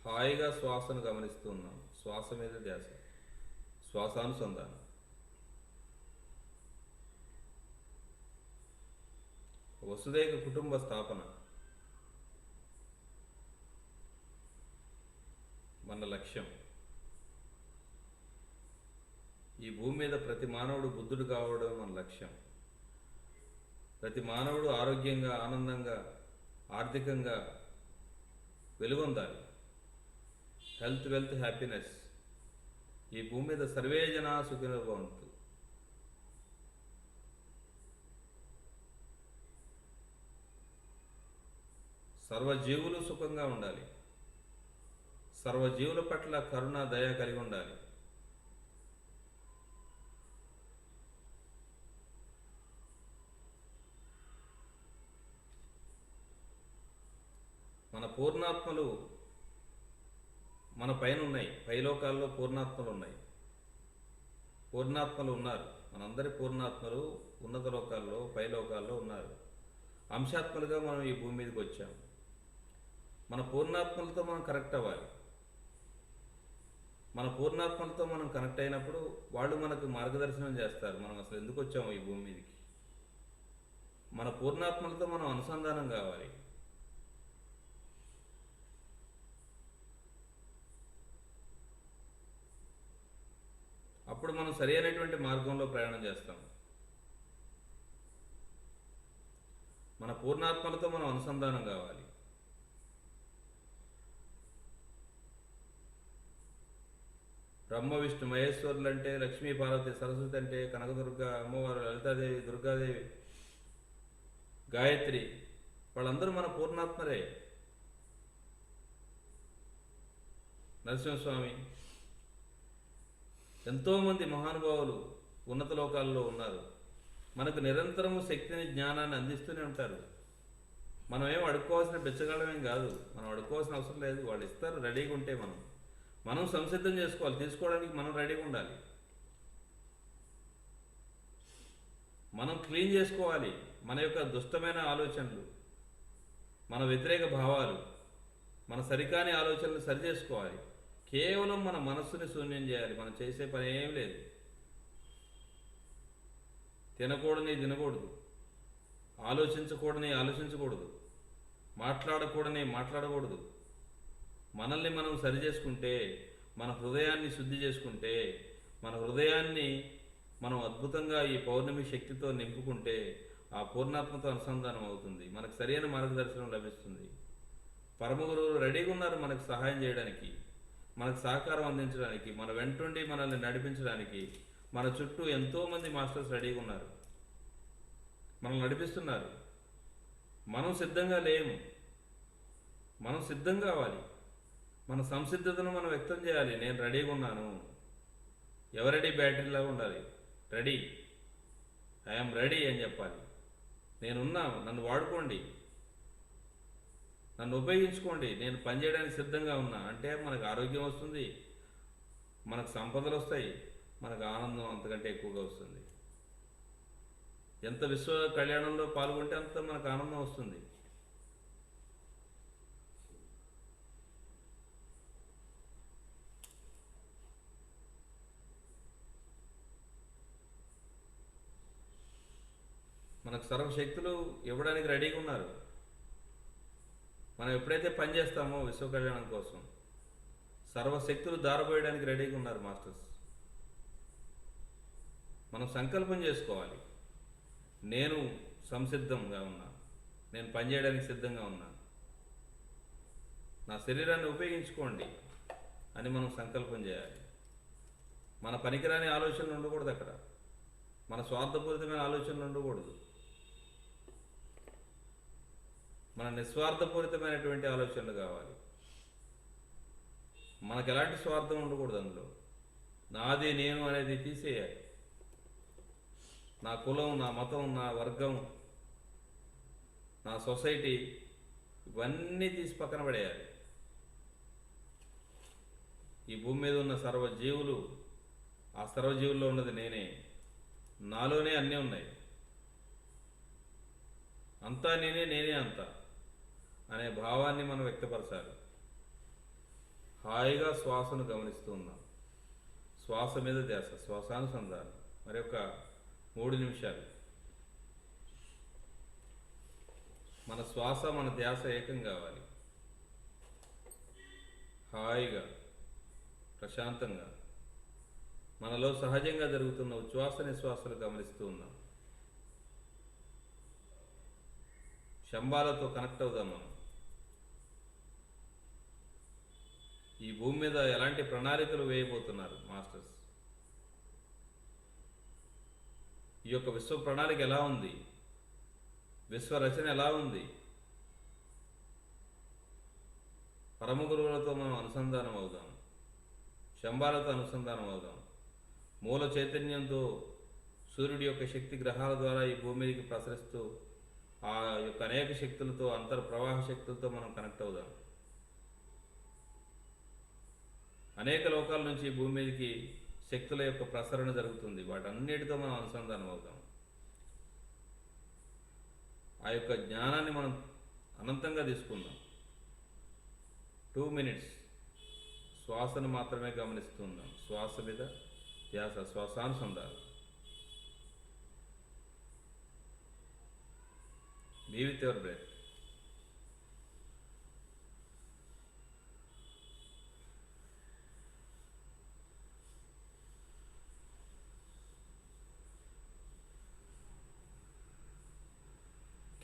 హాయిగా శ్వాసను గమనిస్తూ ఉన్నాం. శ్వాస మీద ధ్యాస, శ్వాసానుసంధానం. వసుదైక కుటుంబ స్థాపన మన లక్ష్యం. ఈ భూమి మీద ప్రతి మానవుడు బుద్ధుడు కావడం మన లక్ష్యం. ప్రతి మానవుడు ఆరోగ్యంగా, ఆనందంగా, ఆర్థికంగా వెలుగొందాలి. Health, wealth, happiness. ఈ భూమి మీద సర్వే జనా సుఖినో భవంతు. సర్వజీవులు సుఖంగా ఉండాలి. సర్వజీవుల పట్ల కరుణ, దయ కలిగి ఉండాలి. మన పూర్ణాత్మలు మన పైన ఉన్నాయి. పైలోకాల్లో పూర్ణాత్మలు ఉన్నాయి. పూర్ణాత్మలు ఉన్నారు. మనందరి పూర్ణాత్మలు ఉన్నత లోకాల్లో, పై లోకాల్లో ఉన్నారు. అంశాత్మలుగా మనం ఈ భూమి మీదకి వచ్చాం. మన పూర్ణాత్మలతో మనం కనెక్ట్ అవ్వాలి. మన పూర్ణాత్మలతో మనం కనెక్ట్ అయినప్పుడు వాళ్ళు మనకు మార్గదర్శనం చేస్తారు. మనం అసలు ఎందుకు వచ్చాము ఈ భూమి మీదకి. మన పూర్ణాత్మలతో మనం అనుసంధానం కావాలి. అప్పుడు మనం సరి అయినటువంటి మార్గంలో ప్రయాణం చేస్తాం. మన పూర్ణాత్మలతో మనం అనుసంధానం కావాలి. బ్రహ్మ విష్ణు మహేశ్వరులు అంటే, లక్ష్మీ పార్వతి సరస్వతి అంటే, కనకదుర్గ అమ్మవారు, లలితాదేవి, దుర్గాదేవి, గాయత్రి, వాళ్ళందరూ మన పూర్ణాత్మలే. నరసింహస్వామి, ఎంతోమంది మహానుభావులు ఉన్నత లోకాల్లో ఉన్నారు. మనకు నిరంతరము శక్తిని, జ్ఞానాన్ని అందిస్తూనే ఉంటారు. మనం ఏం అడుక్కోవాల్సిన బెచ్చగలమేం కాదు. మనం అడుక్కోవాల్సిన అవసరం లేదు. వాళ్ళు ఇస్తారు రెడీగా ఉంటే. మనం సంసిద్ధం చేసుకోవాలి. తీసుకోవడానికి మనం రెడీగా ఉండాలి. మనం క్లీన్ చేసుకోవాలి మన యొక్క దుష్టమైన ఆలోచనలు, మన వ్యతిరేక భావాలు, మన సరికాని ఆలోచనలు సరి చేసుకోవాలి. కేవలం మన మనస్సుని శూన్యం చేయాలి. మనం చేసే పని ఏం లేదు. తినకూడని తినకూడదు, ఆలోచించకూడని ఆలోచించకూడదు, మాట్లాడకూడని మాట్లాడకూడదు. మనల్ని మనం సరి చేసుకుంటే, మన హృదయాన్ని శుద్ధి చేసుకుంటే, మన హృదయాన్ని మనం అద్భుతంగా ఈ పౌర్ణమి శక్తితో నింపుకుంటే ఆ పూర్ణాత్మతో అనుసంధానం అవుతుంది. మనకు సరైన మార్గదర్శనం లభిస్తుంది. పరమ గురువులు రెడీగా ఉన్నారు మనకు సహాయం చేయడానికి, మనకు సహకారం అందించడానికి, మన వెంటుండి మనల్ని నడిపించడానికి. మన చుట్టూ ఎంతోమంది మాస్టర్స్ రెడీగా ఉన్నారు, మనల్ని నడిపిస్తున్నారు. మనం సిద్ధంగా లేము. మనం సిద్ధం కావాలి. మన సంసిద్ధతను మనం వ్యక్తం చేయాలి. నేను రెడీగా ఉన్నాను. ఎవరెడీ బ్యాటరీలాగా ఉండాలి. రెడీ, ఐఎమ్ రెడీ అని చెప్పాలి. నేనున్నా, నన్ను వాడుకోండి, నన్ను ఉపయోగించుకోండి, నేను పనిచేయడానికి సిద్ధంగా ఉన్నా అంటే మనకు ఆరోగ్యం వస్తుంది, మనకు సంపదలు వస్తాయి, మనకు ఆనందం అంతకంటే ఎక్కువగా వస్తుంది. ఎంత విశ్వ కళ్యాణంలో పాల్గొంటే అంత మనకు ఆనందం వస్తుంది. మనకు సర్వశక్తులు ఇవ్వడానికి రెడీగా ఉన్నారు. మనం ఎప్పుడైతే పనిచేస్తామో విశ్వ కళ్యాణం కోసం సర్వశక్తులు దారబోయడానికి రెడీగా ఉన్నారు మాస్టర్స్. మనం సంకల్పం చేసుకోవాలి. నేను సంసిద్ధంగా ఉన్నాను, నేను పనిచేయడానికి సిద్ధంగా ఉన్నాను, నా శరీరాన్ని ఉపయోగించుకోండి అని మనం సంకల్పం చేయాలి. మన పనికిరాని ఆలోచనలు ఉండకూడదు అక్కడ. మన స్వార్థపూరితమైన ఆలోచనలు ఉండకూడదు. మన నిస్వార్థపూరితమైనటువంటి ఆలోచనలు కావాలి. మనకు ఎలాంటి స్వార్థం ఉండకూడదు. అందులో నాది నేను అనేది తీసేయాలి. నా కులం, నా మతం, నా వర్గం, నా సొసైటీ, ఇవన్నీ తీసి పక్కన పడేయాలి. ఈ భూమి మీద ఉన్న సర్వజీవులు, ఆ సర్వజీవుల్లో ఉన్నది నేనే, నాలోనే అన్నీ ఉన్నాయి, అంతా నేనే, నేనే అంతా అనే భావాన్ని మనం వ్యక్తపరచాలి. హాయిగా శ్వాసను గమనిస్తూ ఉన్నాం. శ్వాస మీద ధ్యాస, శ్వాసానుసంధానం. మరి ఒక 3 నిమిషాలు మన శ్వాస, మన ధ్యాస ఏకం కావాలి. హాయిగా, ప్రశాంతంగా మనలో సహజంగా జరుగుతున్న ఉచ్ఛ్వాస నిశ్వాసాలు గమనిస్తూ ఉన్నాం. శంబాలతో కనెక్ట్ అవుదాం మనం. ఈ భూమి మీద ఎలాంటి ప్రణాళికలు వేయబోతున్నారు మాస్టర్స్? ఈ యొక్క విశ్వ ప్రణాళిక ఎలా ఉంది? విశ్వ రచన ఎలా ఉంది? పరమ గురువులతో మనం అనుసంధానం అవుదాం. శంబాలతో అనుసంధానం అవుదాం. మూల చైతన్యంతో, సూర్యుడి యొక్క శక్తి గ్రహాల ద్వారా ఈ భూమికి ప్రసరిస్తూ ఆ యొక్క అనేక శక్తులతో, అంతర్ ప్రవాహ శక్తులతో మనం కనెక్ట్ అవుదాం. అనేక లోకాల నుంచి భూమి మీదకి శక్తుల యొక్క ప్రసరణ జరుగుతుంది. వాటన్నిటితో మనం అనుసంధానం అవుతాం. ఆ యొక్క జ్ఞానాన్ని మనం అనంతంగా తీసుకుందాం. 2 minutes శ్వాసను మాత్రమే గమనిస్తున్నాం. శ్వాస మీద ధ్యాస, శ్వాసానుసంధానం. Be with your breath.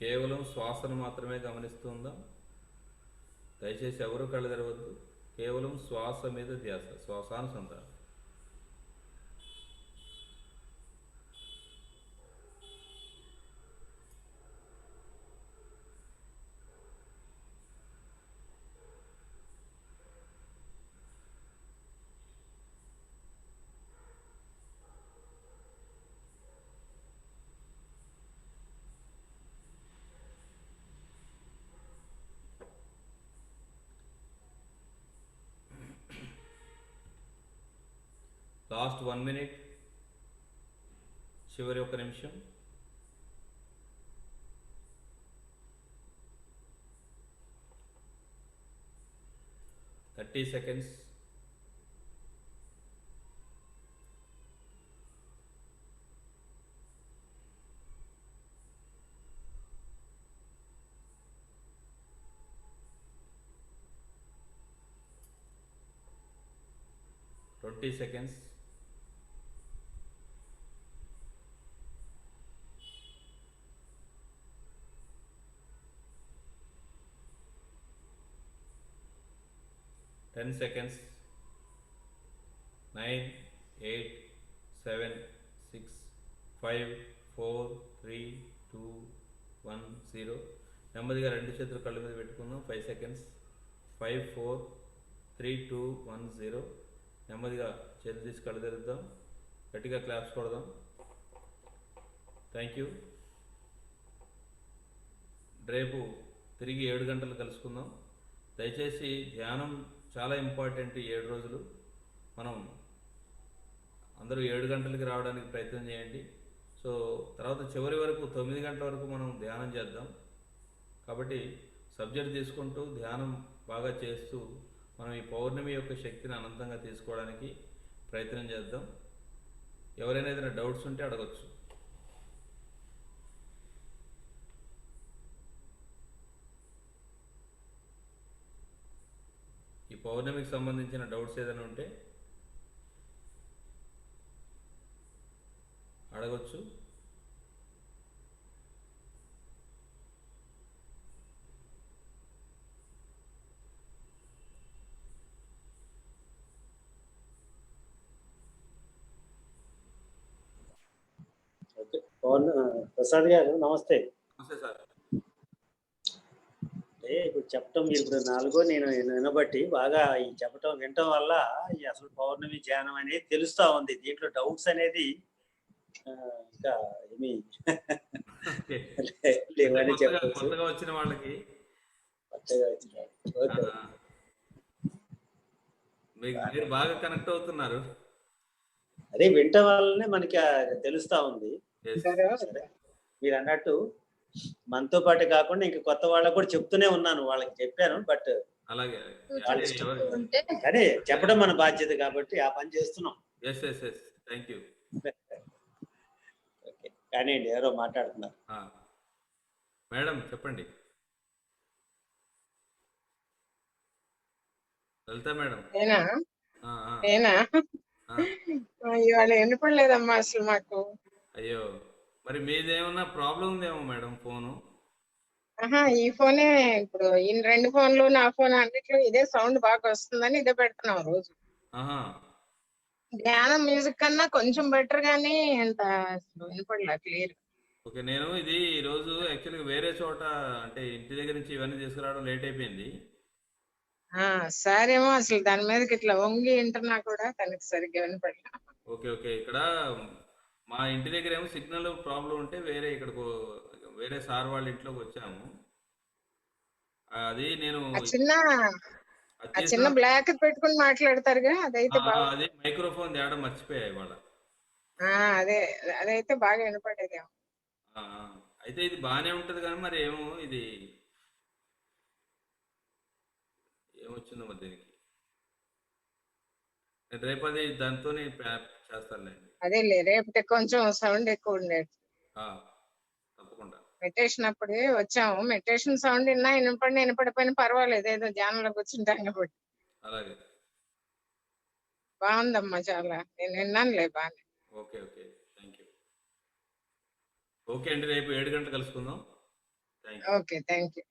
కేవలం శ్వాసను మాత్రమే గమనిస్తుందాం. దయచేసి ఎవరు కళ్ళు తెరవద్దు. కేవలం శ్వాస మీద ధ్యాస, శ్వాసానుసంధానం. లాస్ట్ 1 minute, చివరి 1 నిమిషం. Thirty seconds. Twenty seconds. 10 seconds. 9, 8, 7, 6, 5, 4, 3, 2, 1, 0. నెమ్మదిగా 2 చేతులు కళ్ళ మీద పెట్టుకుందాం. 5 seconds. 5, 4, 3, 2, 1, 0. నెమ్మదిగా చేతులు తీసి కళ్ళు తెరుద్దాం. గట్టిగా క్లాప్స్ కొడదాం. Thank you. రేపు తిరిగి 7 గంటలు కలుసుకుందాం. దయచేసి ధ్యానం చాలా ఇంపార్టెంట్. 7 రోజులు మనం అందరూ 7 గంటలకి రావడానికి ప్రయత్నం చేయండి. సో తర్వాత చివరి వరకు 9 గంటల వరకు మనం ధ్యానం చేద్దాం. కాబట్టి సబ్జెక్ట్ తీసుకుంటూ ధ్యానం బాగా చేస్తూ మనం ఈ పౌర్ణమి యొక్క శక్తిని అనంతంగా తీసుకోవడానికి ప్రయత్నం చేద్దాం. ఎవరైనా ఏదైనా డౌట్స్ ఉంటే అడగచ్చు. ఈ పౌర్ణమికి సంబంధించిన డౌట్స్ ఏదైనా ఉంటే అడగచ్చు. ప్రసాద్ గారు నమస్తే. నమస్తే సార్. ఇప్పుడు చెప్పటం మీరు ఇప్పుడు 4 నేను వినబట్టి బాగా ఈ చెప్పటం వినటం వల్ల ఈ అసలు పౌర్ణమి ధ్యానం అనేది తెలుస్తా ఉంది. దీంట్లో డౌట్స్ అనేది ఇంకా ఏమి లేవని చెప్పచ్చు. కొత్తగా వచ్చిన వాళ్ళకి మీరు బాగా కనెక్ట్ అవుతున్నారు. అదే వినటం వల్లనే మనకి తెలుస్తా ఉంది. మీరు అన్నట్టు మనతో పాటు కాకుండా ఇంకా కొత్త వాళ్ళకు కూడా చెప్తూనే ఉన్నాను. వాళ్ళకి చెప్పాను. బట్ అలాగే అదే చెప్పడం మన బాధ్యత కాబట్టి ఆ పని చేస్తున్నాం. Thank you. కానీ ఎవరో మాట్లాడుతున్నారు. మేడం చెప్పండి. లలిత మేడం. ఇవాళ వినపడలేదమ్మా అసలు మాకు. అయ్యో, మరి మీదేమన్నా ప్రాబ్లం ఉందేమో మేడం ఫోను? ఈ ఫోనే ఇప్పుడు ఈ 2 ఫోన్లు నా ఫోన్ అన్నిట్లో ఇదే సౌండ్ బాగా వస్తుందని ఇదే పెడుతున్నాం రోజు. ధ్యానం మ్యూజిక్ కన్నా కొంచెం బెటర్ గానీ అంత వినపడలే క్లియర్. ఓకే, నేను ఇది ఈరోజు యాక్చువల్గా వేరే చోట అంటే ఇంటి దగ్గర నుంచి ఇవన్నీ తీసుకురావడం లేట్ అయిపోయింది. సారేమో అసలు దాని మీదకి ఇట్లా వంగి వింటున్నా కూడా తనకి సరిగ్గా వినపడలే. ఓకే ఇక్కడ మా ఇంటి దగ్గర ఏమో సిగ్నల్ ప్రాబ్లం ఉంటే వేరే సార్ వాళ్ళ ఇంట్లోకి వచ్చాము. అది నేను అది ఆ చిన్న తీసా బ్లాక్ పెట్టుకుని మాట్లాడతారుగా అదైతే బాగా అది మైక్రోఫోన్ తేడం మర్చిపోయా ఇవాళ. అదే అదైతే బాగా వినపడేదేమో. ఆ, ఆ. అయితే ఇది బాగానే ఉంటది కానీ మరి ఏమో ఇది ఏమొచ్చిందో మరి దీనికి. నేను రేపు అది దాంతో చేస్తానులేండి. అదేలే రేపటి కొంచెం సౌండ్ ఎక్కువ ఉండేది. ఆ, తప్పకుండా. మెడిటేషన్ అప్పుడే వచ్చాము. మెడిటేషన్ సౌండ్ వినపడిపోయినా పర్వాలేదు, ఏదో ధ్యానంలో కూర్చుంటాం కాబట్టి. అలాగే. బాగుందమ్మా చాలా, నేను విన్నానులే బాగా. Okay okay, thank you. Okay అండి, రేపు 7 గంటలు కలుసుకుందాం. Thank you. Okay, thank you.